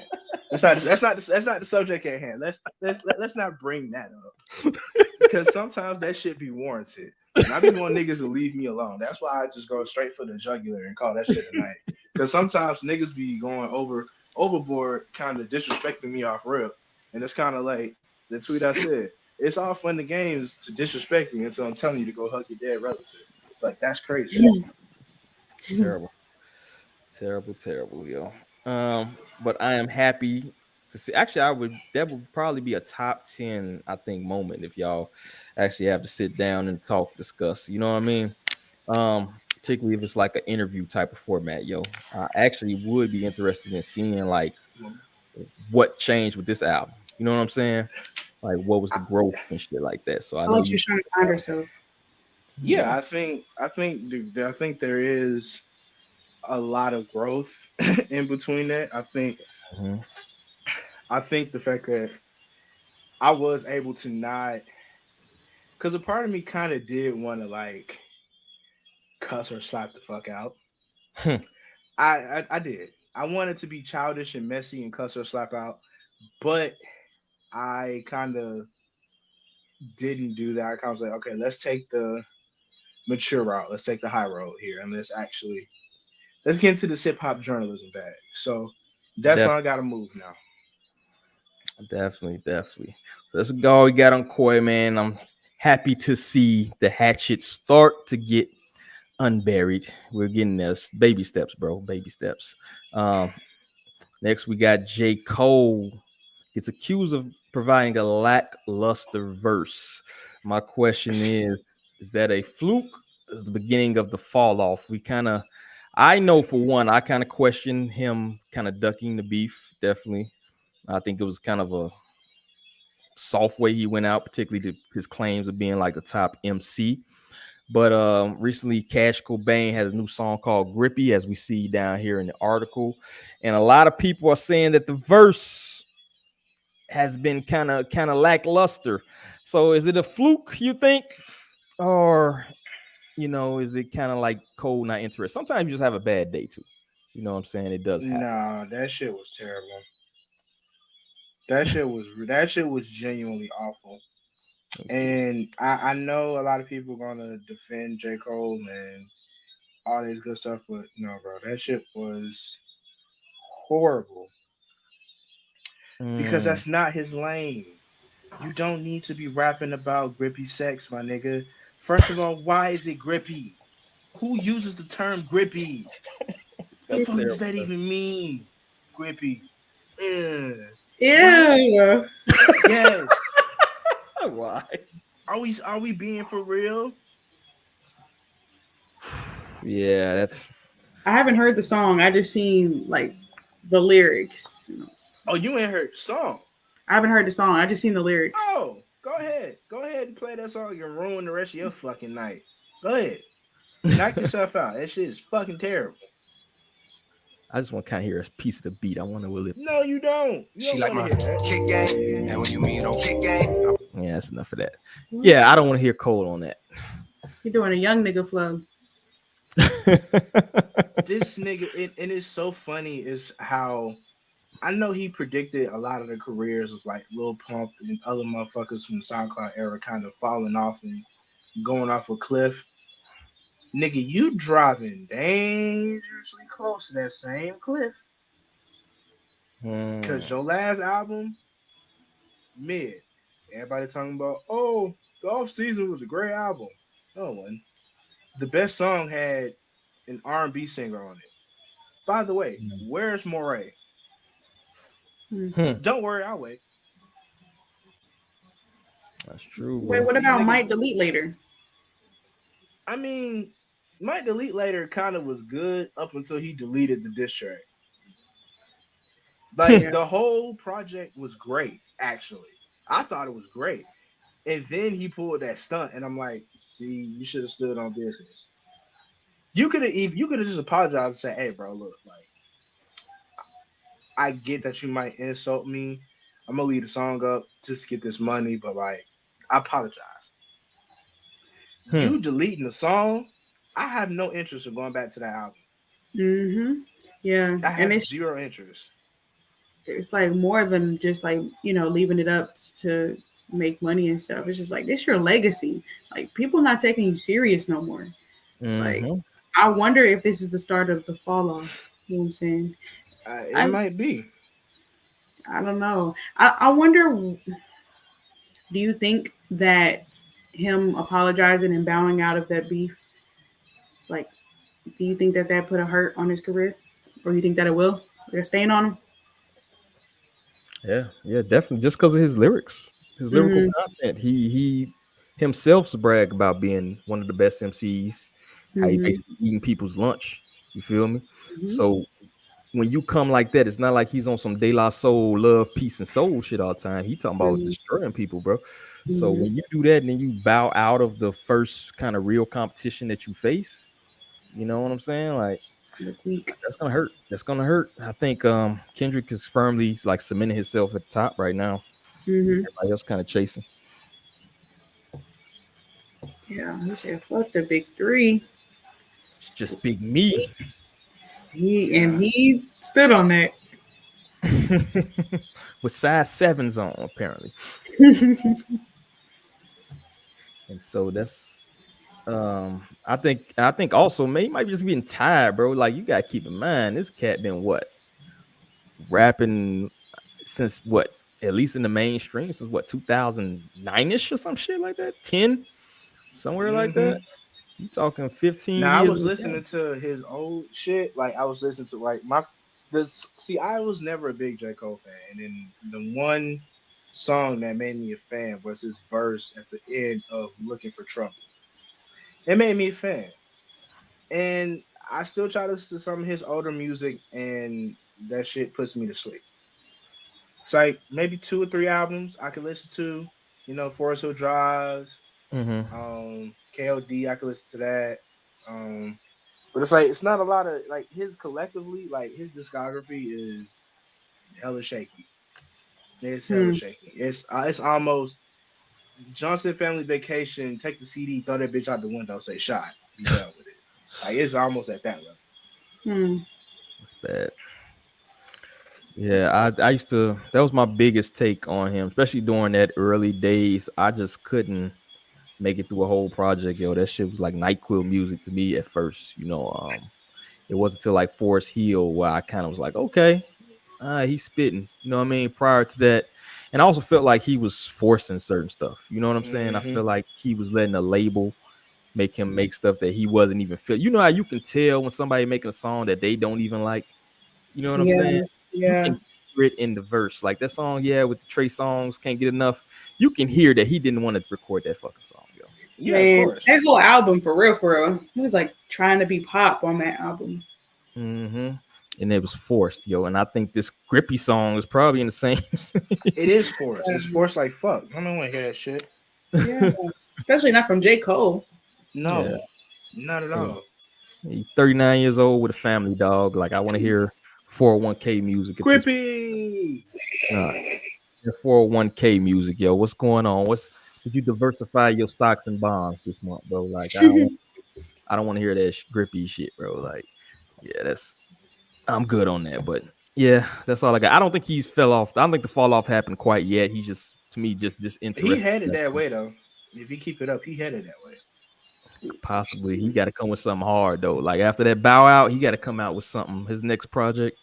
That's not the subject at hand. Let's not bring that up because sometimes that shit be warranted, and I be want niggas to leave me alone. That's why I just go straight for the jugular and call that shit a night. Because sometimes niggas be going overboard, kind of disrespecting me off rip, and it's kind of like the tweet I said. It's all fun and games to disrespect me until I'm telling you to go hug your dead relative. Like that's crazy. Terrible, terrible, yo. But I am happy to see. Actually, that would probably be a top 10, I think, moment if y'all actually have to sit down and talk, discuss. You know what I mean? Particularly if it's like an interview type of format, yo. I actually would be interested in seeing like what changed with this album. You know what I'm saying? Like what was the growth and shit like that. So I How know like you. you're trying to find herself. Yeah, I think there is a lot of growth in between that. Mhm. I think the fact that I was able to not, because a part of me kind of did want to like cuss or slap the fuck out. I did. I wanted to be childish and messy and cuss or slap out, but I kind of didn't do that. I kind of was like, okay, let's take the mature route. Let's take the high road here, and let's get into this hip hop journalism bag. So that's all Def- I got to move now. definitely. That's all we got on Koi, man. I'm happy to see the hatchet start to get unburied. We're getting there. Baby steps, bro. Baby steps. Um, Next, we got J.Cole gets accused of providing a lackluster verse. My question is that a fluke? Is the beginning of the fall off? I know for one, I kind of question him kind of ducking the beef. Definitely. I think it was kind of a soft way he went out, particularly to his claims of being like the top MC. But recently, Cash Cobain has a new song called "Grippy," as we see down here in the article, and a lot of people are saying that the verse has been kind of lackluster. So, is it a fluke, you think, or is it kind of like Cole not interested? Sometimes you just have a bad day too. You know what I'm saying? It does happen. Nah, that shit was terrible. That shit was genuinely awful. Let me see. And I know a lot of people gonna defend J. Cole and all this good stuff, but no, bro, that shit was horrible because Mm. that's not his lane. You don't need to be rapping about grippy sex, my nigga. First of all, why is it grippy? Who uses the term grippy? The That's fuck does terrible. that even mean? Grippy. Ugh. What? Ew. Yes. Why? Are we being for real? Yeah, that's I haven't heard the song. I just seen like the lyrics. Oh, you ain't heard the song. I haven't heard the song. I just seen the lyrics. Oh, go ahead. Go ahead and play that song and ruin the rest of your fucking night. Go ahead. Knock yourself out. That shit is fucking terrible. I just want to kind of hear a piece of the beat. I wonder will it. No, you don't. You She don't like want to my hear that. kick game, and when you mean on kick game, Yeah, that's enough of that. Yeah, I don't want to hear Cole on that. You're doing a young nigga flow. This nigga, and it's so funny is how I know he predicted a lot of the careers of like Lil Pump and other motherfuckers from the SoundCloud era kind of falling off and going off a cliff. Nigga, you driving dangerously close to that same cliff. Cause your last album, mid. Everybody talking about, oh, the off season was a great album. No one. The best song had an R&B singer on it. By the way, where's Moray? Hmm. Don't worry, I'll wait. That's true, Wait, bro. what These about niggas. Might Delete Later? I mean, Might Delete Later kind of was good up until he deleted the diss track. Like the whole project was great, actually. I thought it was great. And then he pulled that stunt, and I'm like, see, you should have stood on business. You could have just apologized and said, hey bro, look, like I get that you might insult me. I'm gonna leave the song up just to get this money, but like I apologize. You deleting the song, I have no interest in going back to that album. Yeah, I and have zero interest. it's like more than just like leaving it up to make money and stuff. It's just like this your legacy. Like people not taking you serious no more. Like I wonder if this is the start of the fall off. You know what I'm saying? It might be. I don't know. I wonder. Do you think that him apologizing and bowing out of that beef, like, do you think that that put a hurt on his career, or you think that it will? They're staying on him. Yeah, definitely. Just because of his lyrics, his lyrical content, he himself's brag about being one of the best MCs. How he basically eating people's lunch. You feel me? So when you come like that, it's not like he's on some De La Soul, love, peace, and soul shit all the time. He talking about destroying people, bro. So when you do that and then you bow out of the first kind of real competition that you face, you know what I'm saying? Like that's gonna hurt. That's gonna hurt. I think Kendrick is firmly like cementing himself at the top right now. Everybody else kind of chasing. Yeah, he said, "Fuck the big three." It's just big me. He stood on that with size 7s on apparently. And so that's I think also man, he might be just being tired, bro. Like you gotta keep in mind this cat been what rapping since what at least in the mainstream since what 2009ish or some shit like that, 10 somewhere like that. You talking 15 Now I years was in the listening game. to his old shit. Like I was listening to like my this. See, I was never a big J. Cole fan, and then the one song that made me a fan was his verse at the end of "Looking for Trouble." It made me a fan, and I still try to listen to some of his older music, and that shit puts me to sleep. It's like maybe 2 or 3 albums I could listen to. You know, Forest Hill Drives, KOD. I could listen to that. But it's like it's not a lot of like his collectively, like his discography is hella shaky. It's hella shaky. It's almost Johnson Family Vacation. Take the CD, throw that bitch out the window, say shot, be done with it. Like it's almost at that level. That's bad. Yeah, I used to. That was my biggest take on him, especially during that early days. I just couldn't make it through a whole project, yo. That shit was like NyQuil music to me at first. It wasn't until like Forest Hill where I kind of was like, okay, he's spitting. You know what I mean? Prior to that, and I also felt like he was forcing certain stuff. You know what I'm saying? I feel like he was letting a label make him make stuff that he wasn't even feel. You know how you can tell when somebody making a song that they don't even like. You know what I'm saying? You can hear it in the verse. Like that song, with the Trey songs, can't get enough. You can hear that he didn't want to record that fucking song, yo. Yeah, man, of course. That whole album for real. He was like trying to be pop on that album. And it was forced, yo. And I think this grippy song is probably in the same. It is forced. It's forced like fuck. I don't want to hear that shit. Yeah, especially not from J. Cole. No, not at all. He's 39 years old with a family, dog. Like I want to hear 401k music. Grippy. 401k music, yo. What's going on? Did you diversify your stocks and bonds this month, bro? Like I don't want to hear that grippy shit, bro. Like, yeah, I'm good on that. But yeah, that's all I got. I don't think he's fell off. I don't think the fall off happened quite yet. He's just to me just disinterested. He headed that way though. If he keep it up, he headed that way. Possibly he got to come with something hard though. Like after that bow out, he got to come out with something. His next project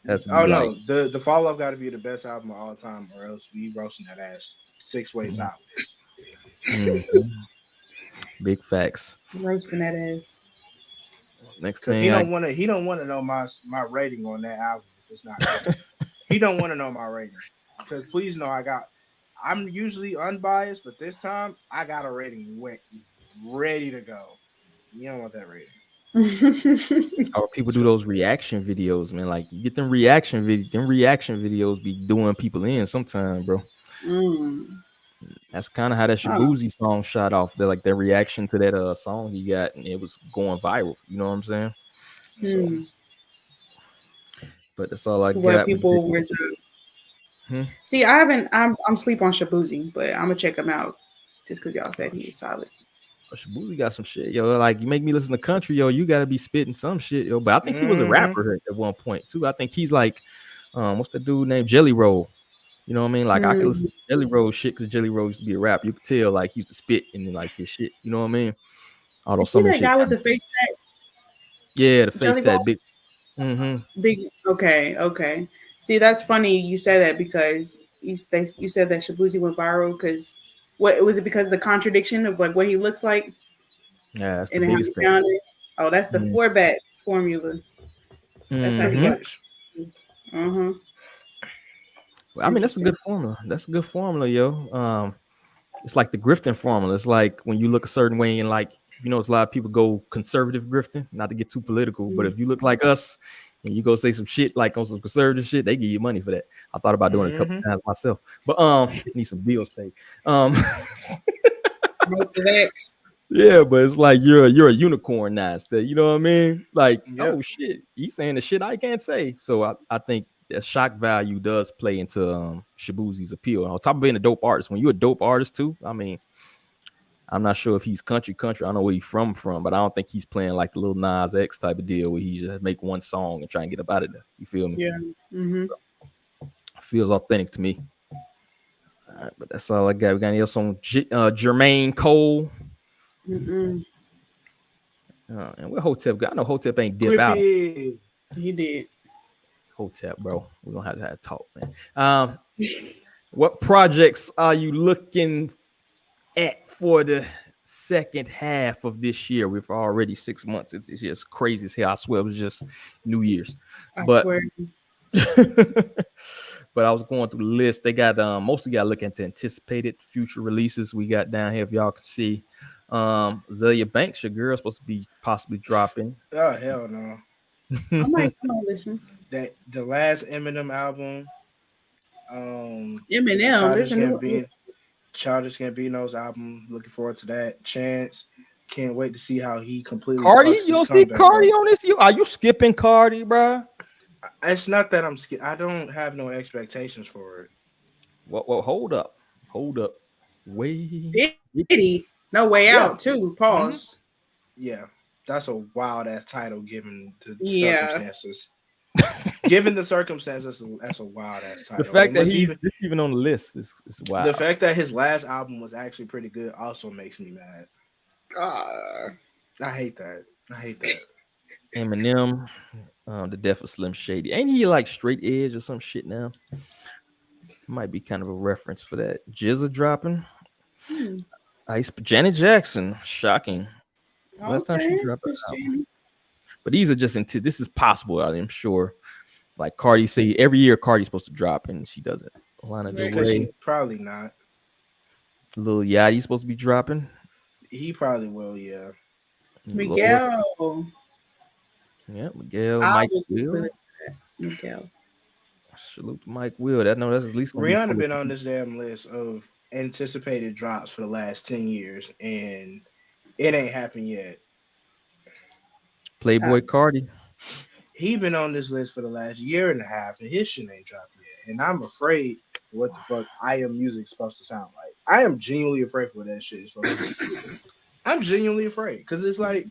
has to be no, the Fall Off got to be the best album of all time, or else we roasting that ass 6 ways sideways. Big facts. Roasting that ass. Next thing, he don't want to know my rating on that album. It's not good. He don't want to know my rating because please know I'm usually unbiased, but this time I got a rating ready to go. You don't want that rating. Or people do those reaction videos, man. Like you get them reaction videos be doing people in sometime, bro. That's kind of how that Shabuzi song shot off. The like their reaction to that song he got, and it was going viral. You know what I'm saying? So, but that's all I Where got. people were. See, I haven't. I'm sleep on Shabuzi, but I'm gonna check him out just because y'all said he was solid. Shabuzi got some shit, yo. Like you make me listen to country, yo. You gotta be spitting some shit, yo. But I think he was a rapper at one point too. I think he's like, what's the dude named Jelly Roll? You know what I mean? Like I could listen to Jelly Roll shit because Jelly Roll used to be a rapper. You could tell like he used to spit in like his shit. You know what I mean? Although Is he some of the that shit, guy with the face tats? yeah, the face Jelly tat, Roll? big, Big. Okay. See, that's funny you said that because you said that Shabuzi went viral because what was it because of the contradiction of like what he looks like yeah, that's the and how he biggest thing. sounded? Oh, that's the 4-bat formula. That's how he. I mean, that's a good formula. That's a good formula, yo. It's like the grifting formula. It's like when you look a certain way and like, you know, it's a lot of people go conservative grifting, not to get too political, but if you look like us and you go say some shit like on some conservative shit, they give you money for that. I thought about doing it a couple times myself, but need some bills paid. Yeah, but it's like you're a unicorn now. You know what I mean? Like, oh shit, he's saying the shit I can't say. So I think the shock value does play into Shabuzi's appeal. On top of being a dope artist, when you're a dope artist too, I mean, I'm not sure if he's country. I don't know where he's from, but I don't think he's playing like the little Nas X type of deal where he just make one song and try and get up out of there. You feel me? Yeah. So, feels authentic to me. All right, but that's all I got. We got any else on Jermaine Cole? And what Hotep got? I know Hotep ain't dip out. He did. Hotep, bro. We're gonna have to talk, man. What projects are you looking at for the second half of this year? We've already 6 months. It's just crazy as hell. I swear it was just New Year's. I swear. But I was going through the list. They got mostly got looking at anticipated future releases. We got down here, if y'all can see. Zelia Banks, your girl, supposed to be possibly dropping. Oh hell no. I might come on listen. That the last Eminem album. Eminem, Childish Gambino's album. Looking forward to that. Chance. Can't wait to see how he completely. Cardi, you don't see Cardi on this? Are you skipping Cardi, bro? It's not that I'm scared. I don't have no expectations for it. Well, hold up. Way Diddy, No Way Out too. Pause. Yeah, that's a wild ass title given to circumstances. Given the circumstances, that's a wild ass title. The fact that he's even on the list is wild. The fact that his last album was actually pretty good also makes me mad. I hate that. Eminem, the death of Slim Shady. Ain't he like straight edge or some shit now? Might be kind of a reference for that. Jizza dropping. Janet Jackson, shocking. Last time she dropped an album. But these are just this is possible, I'm sure. Like Cardi say every year Cardi's supposed to drop and she doesn't. Lana Del Rey, probably not. Lil Yachty's supposed to be dropping. He probably will, yeah. Miguel. Yeah, Miguel. Mike Will. Miguel. Salute to Mike Will. That's at least Rihanna been on this damn list of anticipated drops for the last 10 years, and it ain't happened yet. Playboy Cardi. He been on this list for the last year and a half, and his shit ain't dropped yet. And I'm afraid what the fuck I Am Music's supposed to sound like. I am genuinely afraid for what that shit is supposed to be. I'm genuinely afraid because it's like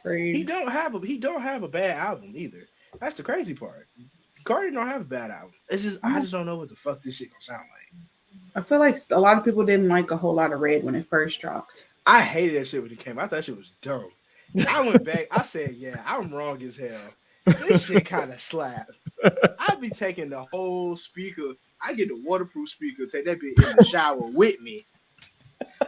he don't have a bad album either. That's the crazy part. Cardi don't have a bad album. It's just I just don't know what the fuck this shit gonna sound like. I feel like a lot of people didn't like A Whole Lot of Red when it first dropped. I hated that shit when it came. I thought that shit was dumb. I went back. I said, yeah, I'm wrong as hell. This shit kind of slap. I'd be taking the whole speaker. I get the waterproof speaker, take that bitch in the shower with me,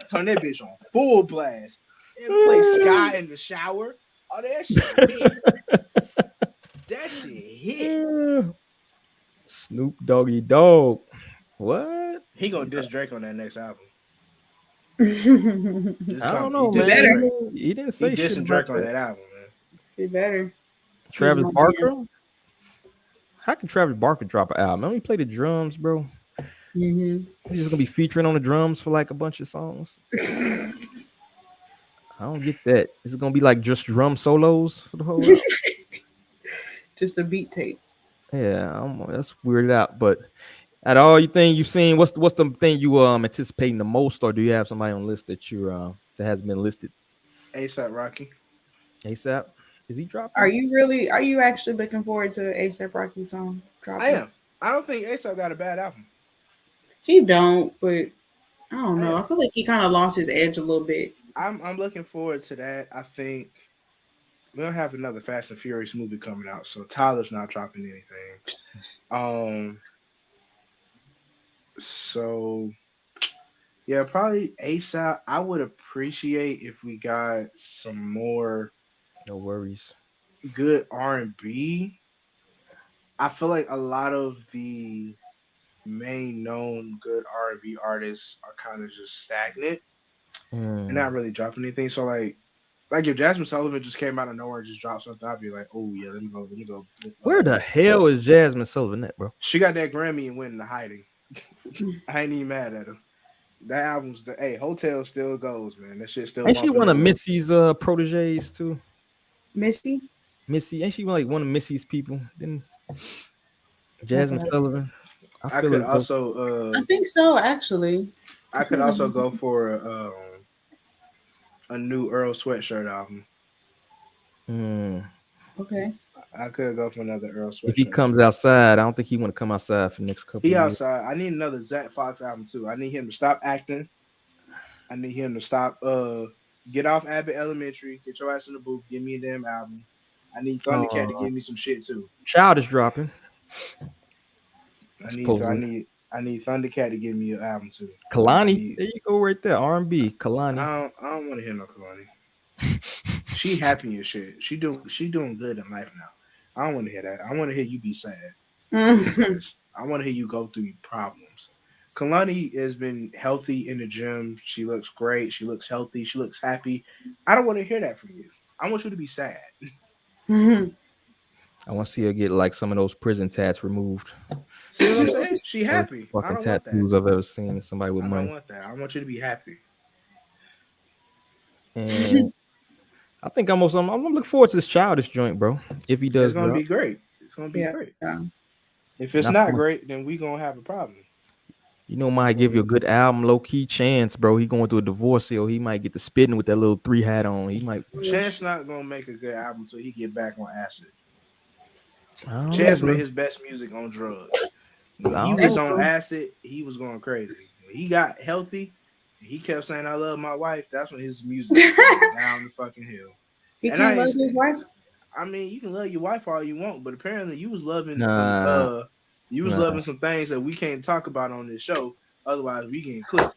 turn that bitch on full blast, and play Sky in the shower. Oh, that shit hit. That shit hit. Snoop Doggy Dogg. What? He gonna diss Drake on that next album. I don't know, man. He didn't say shit. He dissing Drake on that album, man. He better. Travis my Barker. How can Travis Barker drop an album? Let me play the drums, bro. Mm-hmm. He's just gonna be featuring on the drums for like a bunch of songs. I don't get that. Is it gonna be like just drum solos for the whole album? Just a beat tape. Yeah, that's weirded out. But out of all you think you've seen, what's the thing you anticipating the most, or do you have somebody on the list that you that has been listed? ASAP Rocky. ASAP, is he dropping? Are you actually looking forward to ASAP Rocky song dropping? I am. I don't think ASAP got a bad album. He don't, but I don't know. I I feel like he kind of lost his edge a little bit. I'm looking forward to that. I think we don't have another Fast and Furious movie coming out, so Tyler's not dropping anything. So yeah, probably ASAP. I would appreciate if we got some more No worries. good R&B. I feel like a lot of the main known good R&B artists are kind of just stagnant. They're not really dropping anything. So like if Jasmine Sullivan just came out of nowhere and just dropped something, I'd be like, oh yeah, let me go. Where the hell is Jasmine Sullivan at, bro? She got that Grammy and went into hiding. I ain't even mad at her. That album's Hotel still goes, man. That shit still. Ain't she one of Missy's proteges too? Missy, ain't she like one of Missy's people? Then Jasmine Sullivan. I could also. I think so, actually. I could also go for a new Earl Sweatshirt album. Okay. I could go for another Earl Sweatshirt. If he comes outside, I don't think he want to come outside for the next couple. He years. outside. I need another Zach Fox album too. I need him to stop acting. I need him to stop. Get off Abbott Elementary. Get your ass in the booth. Give me a damn album. I need Thundercat to give me some shit too. Child is dropping. I need Thundercat to give me an album too. Kalani, there you go, right there. R&B, Kalani. I don't want to hear no Kalani. She happy and shit. She doing good in life now. I don't want to hear that. I want to hear you be sad. I want to hear you go through problems. Kalani has been healthy in the gym. She looks great. She looks healthy. She looks happy. I don't want to hear that from you. I want you to be sad. I want to see her get like some of those prison tats removed. See what I'm saying? She happy. Fucking tattoos I've ever seen somebody with money. I don't want that. I want you to be happy. And I think I'm looking forward to this Childish joint, bro. If he does, it's gonna be great. It's gonna be great. Yeah. If it's not great, then we gonna have a problem. You know, might give you a good album, low key. Chance, bro. He going through a divorce deal. He might get to spitting with that little 3 hat on. He might. Chance not gonna make a good album until he get back on acid. Chance made his best music on drugs. When he was on acid, he was going crazy. When he got healthy, he kept saying, "I love my wife." That's when his music went down the fucking hill. He can't love his wife. I mean, you can love your wife all you want, but apparently you was loving loving some things that we can't talk about on this show. Otherwise, we getting clipped.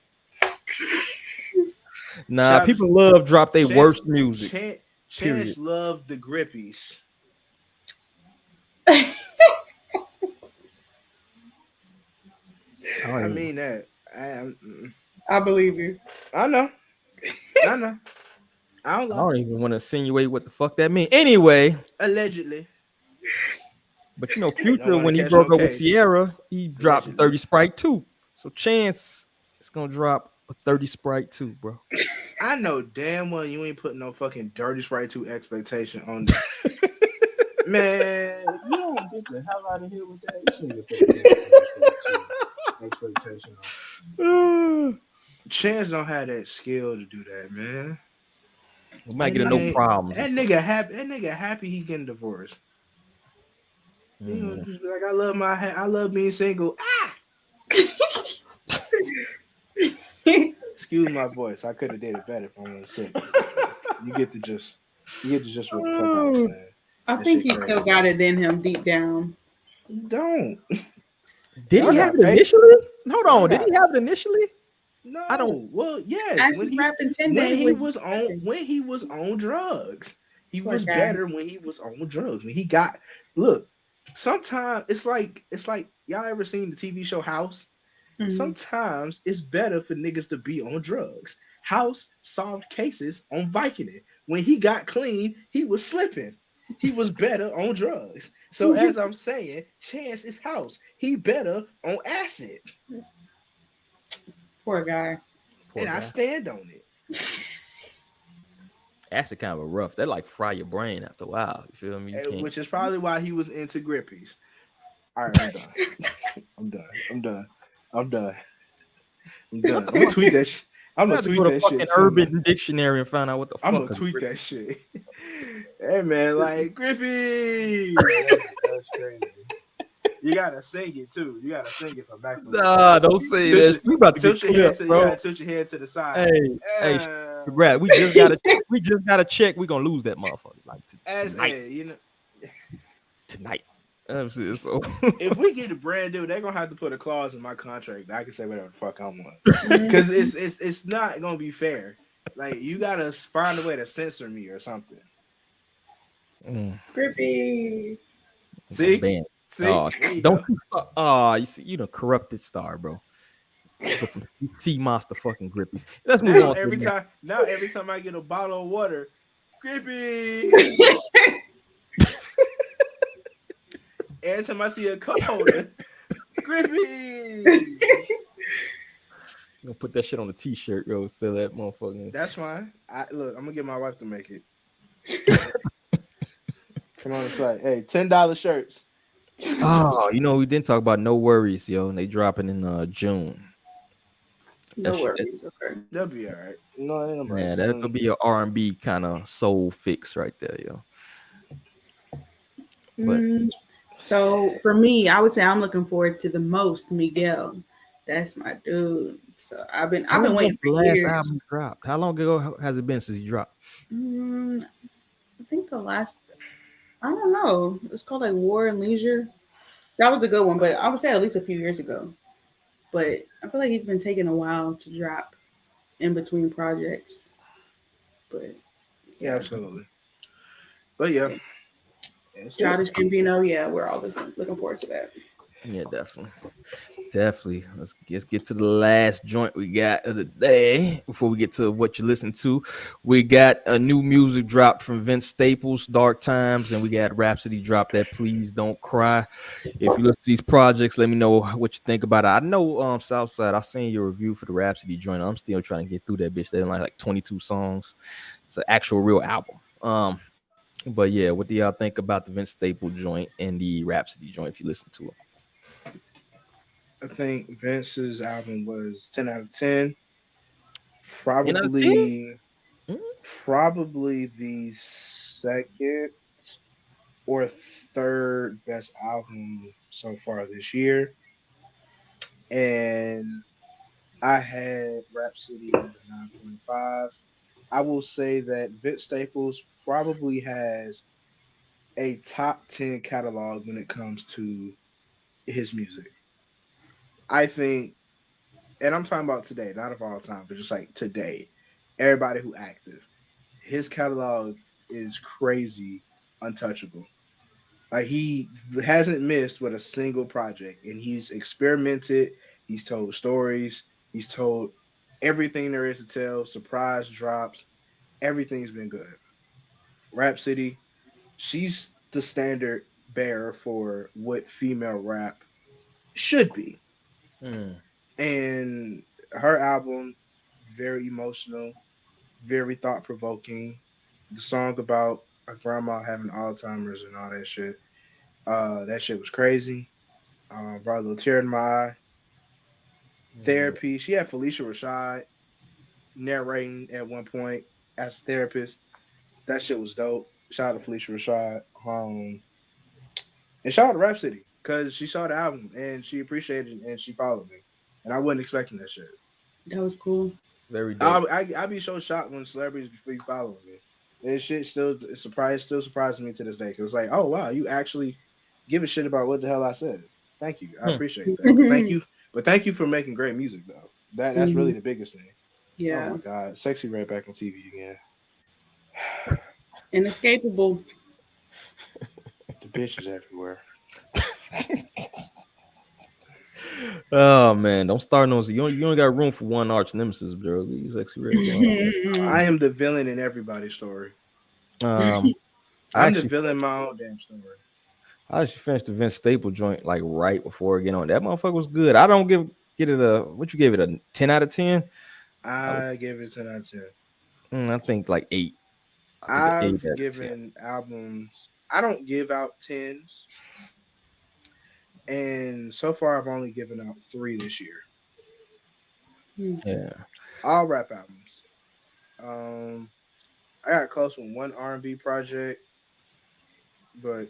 Nah, people love drop their worst music. Chance loved the Grippies. I mean that. I believe you. I know. I don't even want to insinuate what the fuck that means. Anyway, allegedly. But you know, Future when he broke up with Sierra, he dropped 30 Sprite 2. So Chance is gonna drop a 30 Sprite 2, bro. I know damn well you ain't putting no fucking Dirty Sprite 2 expectation on this. Man, you don't get the hell out of here with that. Expectation. Chance don't have that skill to do that, man. We might get no problems. That nigga happy he getting divorced. You know, just be like, I love being single. Excuse my voice. I could have did it better if I wasn't sick. You get to just what the fuck I was saying. I think he still got it in him deep down. Don't. Did he have it initially? Hold on. Did he have it initially? No. I don't. Well, yes. When he was on drugs. He was better when he was on drugs. When he got sometimes it's like y'all ever seen the TV show House? Mm-hmm. Sometimes it's better for niggas to be on drugs. House solved cases on Vicodin. When he got clean, he was slipping. He was better on drugs. So as I'm saying, Chance is house. He better on acid. Poor guy. And I stand on it. Acid kind of rough. That like fry your brain after a while. You feel me? You can't. Which is probably why he was into grippies. All right, I'm done. I'm done. I'm done. I'm done. I'm done. I'm gonna tweet that shit. I'm gonna tweet that shit. Urban Dictionary and find out what the fuck. I'm gonna tweet that shit. Hey man, like Griffey. That's crazy. You gotta sing it too. You gotta sing it from back to Nah, don't say that. We about to get clipped, bro. You gotta tilt your head to the side. Hey, Brad, we just gotta check. We gonna lose that motherfucker like tonight. You know, tonight. So if we get a brand new, they're gonna have to put a clause in my contract that I can say whatever the fuck I want, because it's not gonna be fair. Like you gotta find a way to censor me or something. Grippy. See? Man. See? Don't you see you the corrupted star, bro. Sea monster fucking grippies. Let's move on. Every time I get a bottle of water, Grippy. Every time I see a cup holder, Grippy. You gonna put that shit on a t-shirt, yo. Sell that motherfucker. That's fine. Look, I'm gonna get my wife to make it. Come on, it's like, hey, $10 shirts. Oh, we didn't talk about No Worries, yo. And they dropping in June. No worries, okay. That'll be all right. No, yeah, that'll be an R&B kind of soul fix right there, yo. But so for me, I would say I'm looking forward to the most Miguel. That's my dude. So I've been waiting for years. Last album dropped. How long ago has it been since he dropped? I think the last, I don't know. It's called like War and Leisure. That was a good one, but I would say at least a few years ago. But I feel like he's been taking a while to drop in between projects. But yeah, absolutely. But yeah. Childish Gambino, yeah, we're all looking forward to that. Yeah, definitely. Let's get to the last joint we got of the day before we get to what you listen to. We got a new music drop from Vince Staples, Dark Times, and we got Rapsody drop that Please Don't Cry. If you listen to these projects, let me know what you think about it. I know Southside, I seen your review for the Rapsody joint. I'm still trying to get through that bitch. They like 22 songs. It's an actual real album. But yeah, what do y'all think about the Vince Staples joint and the Rapsody joint if you listen to it? I think Vince's album was 10 out of 10. Probably the second or third best album so far this year. And I had Rapsody at 9.5. I will say that Vince Staples probably has a top 10 catalog when it comes to his music. I think, and I'm talking about today, not of all time, but just like today, everybody who active, his catalog is crazy, untouchable. Like he hasn't missed with a single project, and he's experimented. He's told stories. He's told everything there is to tell. Surprise drops. Everything's been good. Rapsody, she's the standard bearer for what female rap should be. And her album, very emotional, very thought-provoking. The song about her grandma having Alzheimer's and all that shit was crazy. Brought a little tear in my eye. Therapy, she had Felicia Rashad narrating at one point as a therapist. That shit was dope. Shout out to Felicia Rashad. And shout out to Rapsody, because she saw the album and she appreciated it and she followed me. And I wasn't expecting that shit. That was cool. Very dope. I be so shocked when celebrities be following me. And shit still surprises me to this day. Because it's like, oh wow, you actually give a shit about what the hell I said. Thank you. I appreciate that. Thank you for making great music though. That's really the biggest thing. Yeah. Oh my God. Sexy Red back on TV again. Inescapable. The bitch is everywhere. Oh man, don't start no. You only got room for one arch nemesis, bro. Sexy Red. I am the villain in everybody's story. I I'm the actually villain in my own damn story. I actually finished the Vince Staple joint like right before I get on. That motherfucker was good. I don't get it a what you gave it a 10 out of 10. I give it 10 out of 10. I think like 8. I think an 8 I've out of 10. given albums. I don't give out tens, and so far I've only given out 3 this year. Yeah. All rap albums. Um, I got close with one R&B project, but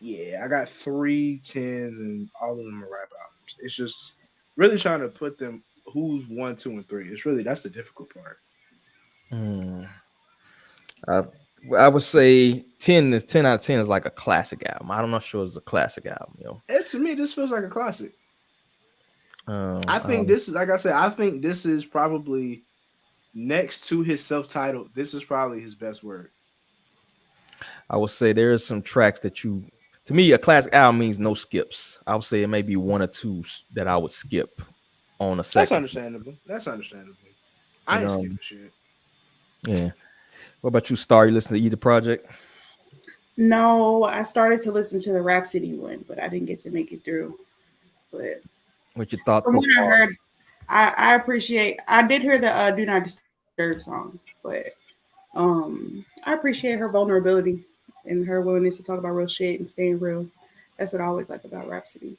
yeah, I got 3 tens, and all of them are rap albums. It's just really trying to put them who's 1, 2, and 3. It's really that's the difficult part. Mm. I I would say 10 out of 10 is like a classic album. I'm not sure it's a classic album, And to me, this feels like a classic. I think Um, this is like I said. I think this is probably next to his self-titled. This is probably his best work. I would say there is some tracks that to me, a classic album means no skips. I would say it may be 1 or 2 that I would skip on a That's second. understandable. That's understandable. You I ain't know, skipping shit. yeah. What about you, Star? You listen to either project? No, I started to listen to the Rapsody one, but I didn't get to make it through. But What your thoughts from so what I far? heard, I appreciate. I did hear the "Do Not Disturb" song, but I appreciate her vulnerability and her willingness to talk about real shit and staying real. That's what I always like about Rapsody.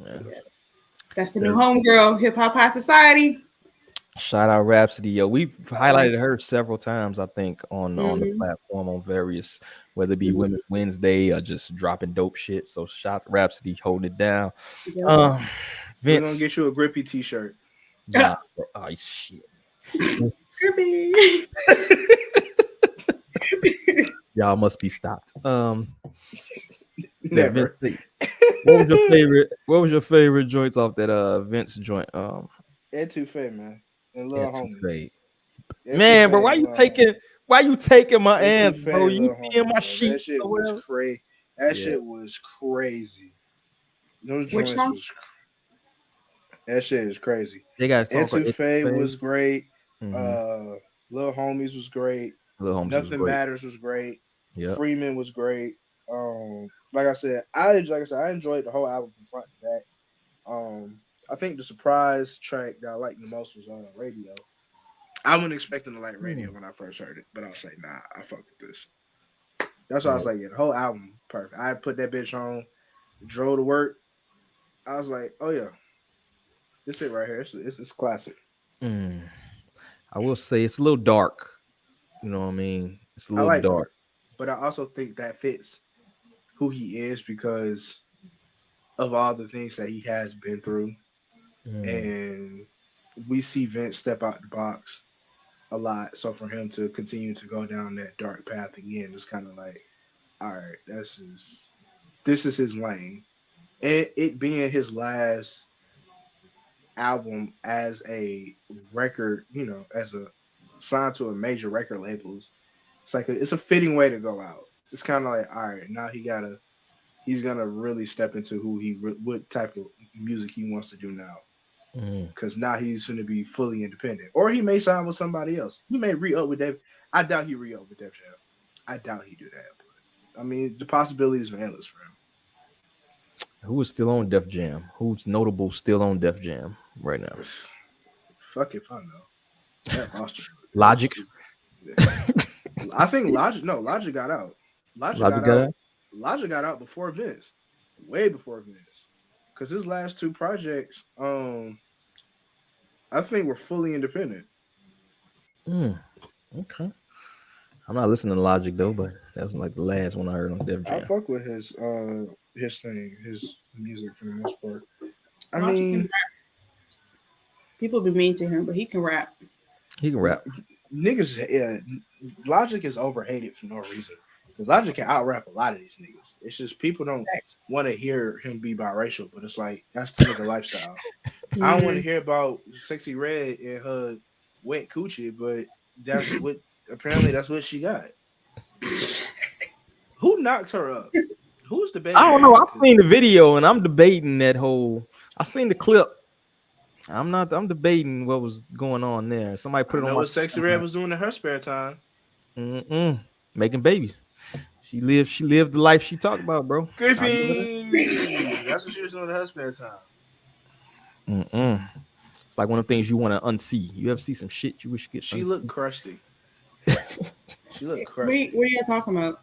Yeah. Yeah. That's the new homegirl, Hip Hop High Society. Shout out Rhapsody, yo. We've Like, highlighted her several times, I think, on the platform on various, whether it be mhm. Women's Wednesday or just dropping dope shit. So shout out to Rhapsody holding it down. Yep. We're gonna Vince, get you a grippy T-shirt. nah, bro. Oh shit. Creepy. Y'all must be stopped. That Vince, Never. what was your favorite joints off that Vince joint? Etouffee, man, and little homie. Etouffee. Man, bro, Etouffee why and you little homie. taking my answer, bro? Etouffee and You little see in homie, my bro. sheet That shit or was whatever? crazy. That Yeah. shit was crazy. Those Which joints song? was. That shit is crazy. They got a song called Etouffee Etouffee. was great. Mhm. Little Homies was great. Little Homies was Nothing great. Matters was great. Yeah. Freeman was great. Like I said, I enjoyed the whole album from front to back. I think the surprise track that I liked the most was on Radio. I wasn't expecting to like Radio when I first heard it, but I was like, nah, I fuck with this. That's why I was like, yeah, the whole album perfect. I put that bitch on, drove to work. I was like, oh yeah, this it right here. It's classic. Mm. I will say it's a little dark. You know what I mean? It's a I little like dark. dark, but I also think that fits who he is because of all the things that he has been through. And we see Vince step out the box a lot. So for him to continue to go down that dark path again, it's kind of like, all right, this is his lane. And it being his last album as a record, as a signed to a major record labels, it's a fitting way to go out. It's kind of like, all right, now he's gonna really step into what type of music he wants to do now. Because now he's going to be fully independent, or he may sign with somebody else. He may re-up with Def. I doubt he re-up with Def Jam. I doubt he do that. But, I mean, the possibilities are endless for him. Who is still on Def Jam? Who's notable still on Def Jam right now? Fuck if I know. That roster. Logic. I think Logic. No, Logic got out. Logic got out before Vince. Way before Vince. Because his last 2 projects, I think were fully independent. Okay. I'm not listening to Logic though, but that was like the last one I heard on Def Jam. I fuck with his music for the most part. I Logic mean, can rap. People be mean to him, but he can rap. He can rap. Niggas, yeah, Logic is overhated for no reason. Because Logic can out rap a lot of these niggas. It's just people don't want to hear him be biracial, but it's like that's the nigga lifestyle. I don't want to hear about Sexy Red and her wet coochie, but apparently that's what she got. Who knocked her up? Who's the baby? I don't know. I've seen the video and I'm debating that whole. I seen the clip. I'm debating what was going on there. Somebody put it on. What Sexy Red was doing in her spare time. making babies. She lived the life she talked about, bro. Creepy. That's what she was doing in her spare time. It's like one of the things you want to unsee. You ever see some shit you wish you could She unsee? looked crusty. She looked crusty. What are you talking about?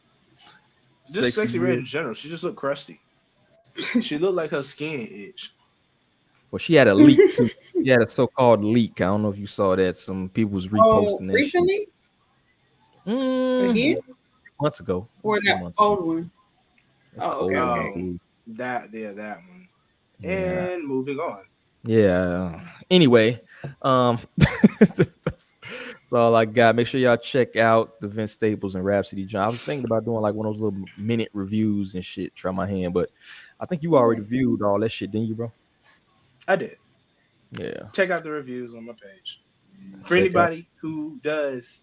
Just sexy red in general. She just looked crusty. She looked like her skin itch. Well, she had a leak too. She had a so-called leak. I don't know if you saw that. Some people was reposting that recently? shit. Again? Months ago. Or that old one? Okay. That one. Yeah. And moving on. Yeah. Anyway, that's all I got. Make sure y'all check out the Vince Staples and Rapsody John. I was thinking about doing like one of those little minute reviews and shit. Try my hand, but I think you already viewed all that shit, didn't you, bro? I did. Yeah. Check out the reviews on my page. For anybody who does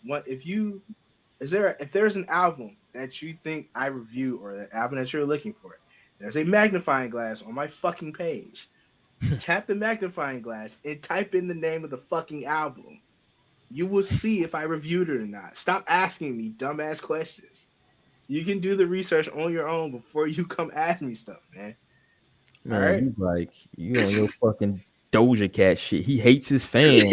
want, if there's an album that you think I review or the album that you're looking for, there's a magnifying glass on my fucking page. Tap the magnifying glass and type in the name of the fucking album. You will see if I reviewed it or not. Stop asking me dumbass questions. You can do the research on your own before you come ask me stuff, man. Man, right? you on your fucking Doja Cat shit. He hates his fans.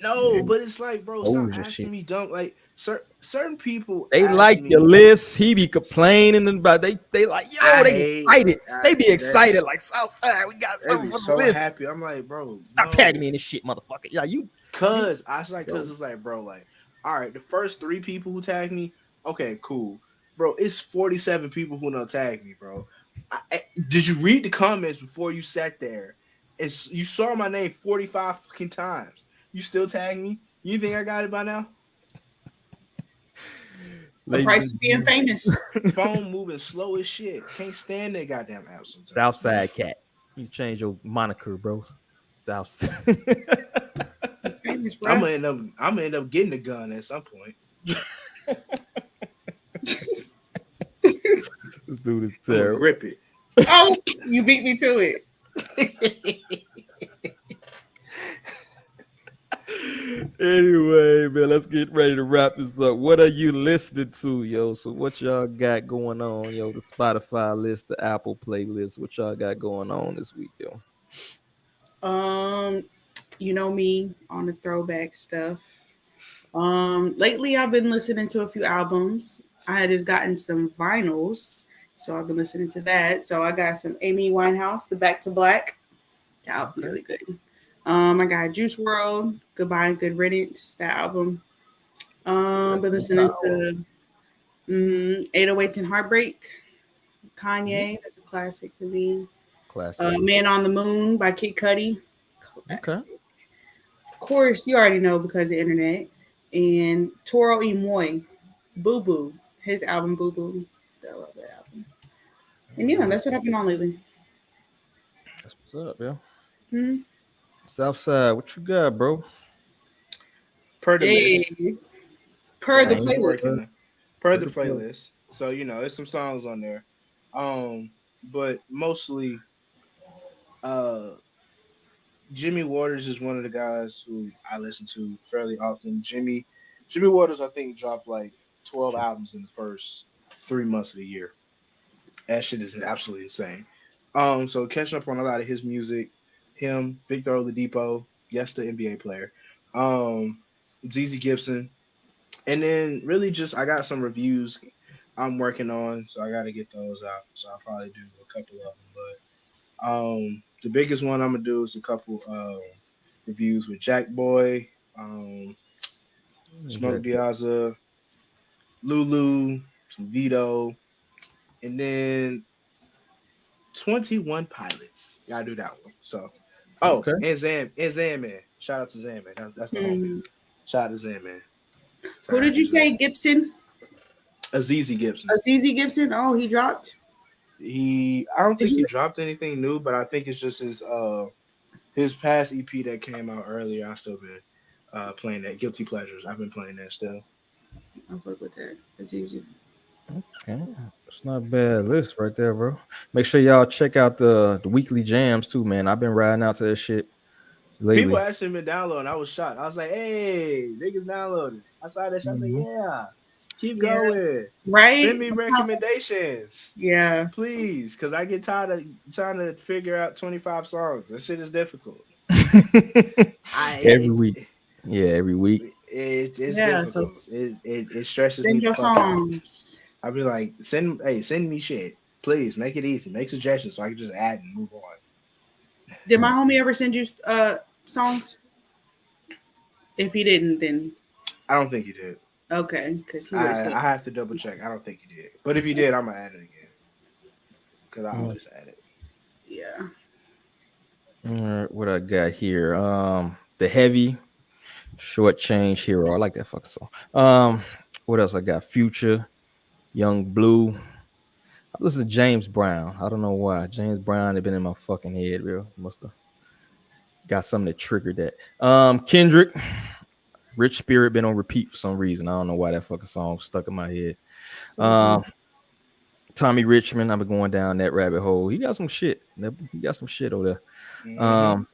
No, but it's like, bro, stop asking me dumb. Like certain people, they like your list. He be complaining about they like, yo, they excited. They be excited like Southside. We got something for the list. Happy. I'm like, bro, stop tagging me in this shit, motherfucker. Yeah, you. Cause it's like, bro, like, all right, the first 3 people who tagged me, okay, cool, bro. It's 47 people who don't tag me, bro. Did you read the comments before you sat there? And you saw my name 45 fucking times. You still tag me? You think I got it by now? The price of being famous. Phone moving slow as shit. Can't stand that goddamn app sometimes. Southside Cat. You change your moniker, bro. Southside. Famous, bro. I'm gonna end up getting a gun at some point. This dude is terrible. Rip it. Oh, you beat me to it. Anyway, man, let's get ready to wrap this up. What are you listening to, yo? So what y'all got going on, yo? The Spotify list, the Apple playlist. What y'all got going on this week, yo? You know me on the throwback stuff. Lately I've been listening to a few albums. I had just gotten some vinyls, so I've been listening to that. So I got some Amy Winehouse, the Back to Black. That'll be really good. I got Juice WRLD, Goodbye and Good Riddance, that album. Been listening to 808s and Heartbreak, Kanye. That's a classic to me. Classic. Man on the Moon by Kid Cudi. Classic. Okay. Of course, you already know because of the internet. And Toro y Moi, Boo Boo, his album Boo Boo. I love that album. And yeah, that's what I've been on lately. That's what's up, yo. Southside, what you got, bro? Per the playlist. Per the playlist. So there's some songs on there. But mostly Jimmy Waters is one of the guys who I listen to fairly often. Jimmy Waters, I think, dropped like 12 albums in the first 3 months of the year. That shit is absolutely insane. So catching up on a lot of his music, him, Victor Oladipo, yes, the NBA player, ZZ Gibson, and then really just I got some reviews I'm working on, so I got to get those out. So I'll probably do a couple of them, but the biggest one I'm gonna do is a couple reviews with Jack Boy, Smoke Diazza, Lulu, some Vito, and then 21 Pilots. Gotta do that one. So, and Zan Man. Shout out to Zan Man. That's the homie. Shout out to Zan Man. Who did you say? Gibson? Azizi Gibson. Azizi Gibson. Oh, he dropped. I don't think he dropped anything new, but I think it's just his past EP that came out earlier. I've still been playing that. Guilty Pleasures. I've been playing that still. I'll fuck with that. It's easy. Okay, it's not a bad list right there, bro. Make sure y'all check out the weekly jams too, man. I've been riding out to that shit lately. People actually been downloading. I was shocked. I was like, hey, niggas downloaded. I saw that shit. I was like, yeah. Keep going. Right? Send me recommendations. Yeah. Please, because I get tired of trying to figure out 25 songs. That shit is difficult. Every week. Yeah, every week. It's Yeah. So difficult. It stresses me send the your fuck out. songs. I'll be like, send me shit. Please make it easy. Make suggestions so I can just add and move on. Did my homie ever send you songs? If he didn't, then I don't think he did. okay, because he would have said. I have to double check. I don't think he did. But if he did, I'm gonna add it again. Because I always add it. Yeah. All right, what I got here? The Heavy, Short Change Hero. I like that fucking song. What else I got? Future, Young Blue. I listen to James Brown. I don't know why. James Brown had been in my fucking head, real. Must have got something that triggered that. Kendrick, Rich Spirit been on repeat for some reason. I don't know why that fucking song stuck in my head. Tommy Richmond, I've been going down that rabbit hole. He got some shit. He got some shit over there.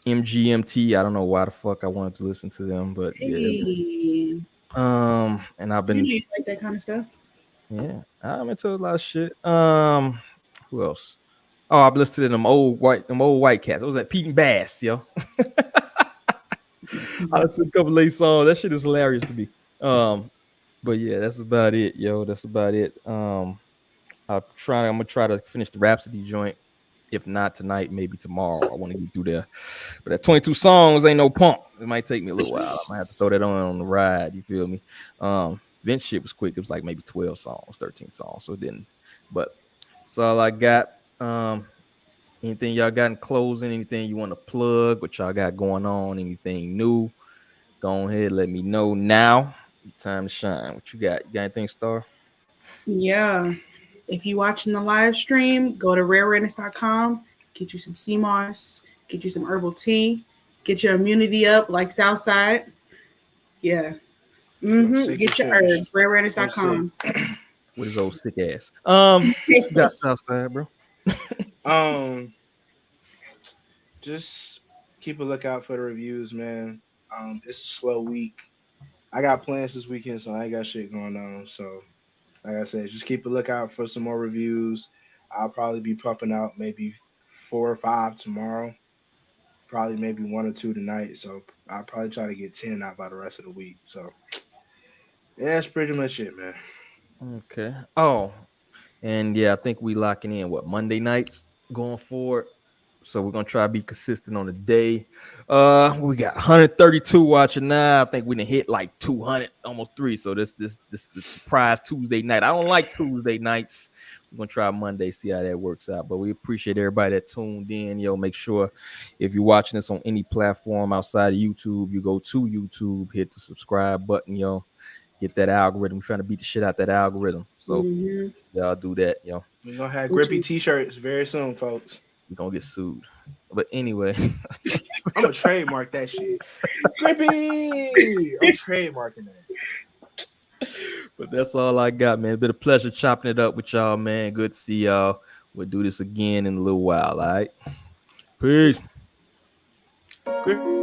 MGMT, I don't know why the fuck I wanted to listen to them, but yeah. And I've been like that kind of stuff. Yeah, I'm into a lot of shit. Who else? Oh, I've listened to them old white cats. What was that? Pete and Bass, yo. I listened to a couple of late songs. That shit is hilarious to me. But yeah, that's about it, yo. That's about it. I'm gonna try to finish the Rapsody joint. If not tonight, maybe tomorrow. I want to get through there. But that 22 songs ain't no pump. It might take me a little while. I might have to throw that on the ride. You feel me? Vince shit was quick. It was like maybe 12 songs, 13 songs. So it didn't. But that's all I got. Anything y'all got in closing? Anything you want to plug? What y'all got going on? Anything new? Go ahead, let me know now. Time to shine. What you got? You got anything, Star? Yeah. If you watching the live stream, go to rareredness.com, get you some sea moss, get you some herbal tea, get your immunity up like Southside. Yeah. Get your herbs, rareredness.com. With his old sick ass. You got Southside, bro. Just keep a lookout for the reviews, man. It's a slow week. I got plans this weekend, so I ain't got shit going on. So, like I said, just keep a lookout for some more reviews. I'll probably be pumping out maybe 4 or 5 tomorrow. Probably maybe 1 or 2 tonight. So I'll probably try to get 10 out by the rest of the week. So yeah, that's pretty much it, man. Okay. Oh, and yeah, I think we locking in Monday nights going forward. So we're gonna try to be consistent on the day. We got 132 watching now. I think we done hit like 200, almost 3. So this surprise Tuesday night. I don't like Tuesday nights. We're gonna try Monday, see how that works out. But we appreciate everybody that tuned in. Yo, make sure if you're watching this on any platform outside of YouTube, you go to YouTube, hit the subscribe button, yo. Get that algorithm. We're trying to beat the shit out that algorithm. So y'all do that, yo. We're gonna have grippy t-shirts very soon, folks. We're gonna get sued. But anyway. I'm gonna trademark that shit. Grippy! I'm trademarking that. But that's all I got, man. It's been a pleasure chopping it up with y'all, man. Good to see y'all. We'll do this again in a little while, all right? Peace. Grippy.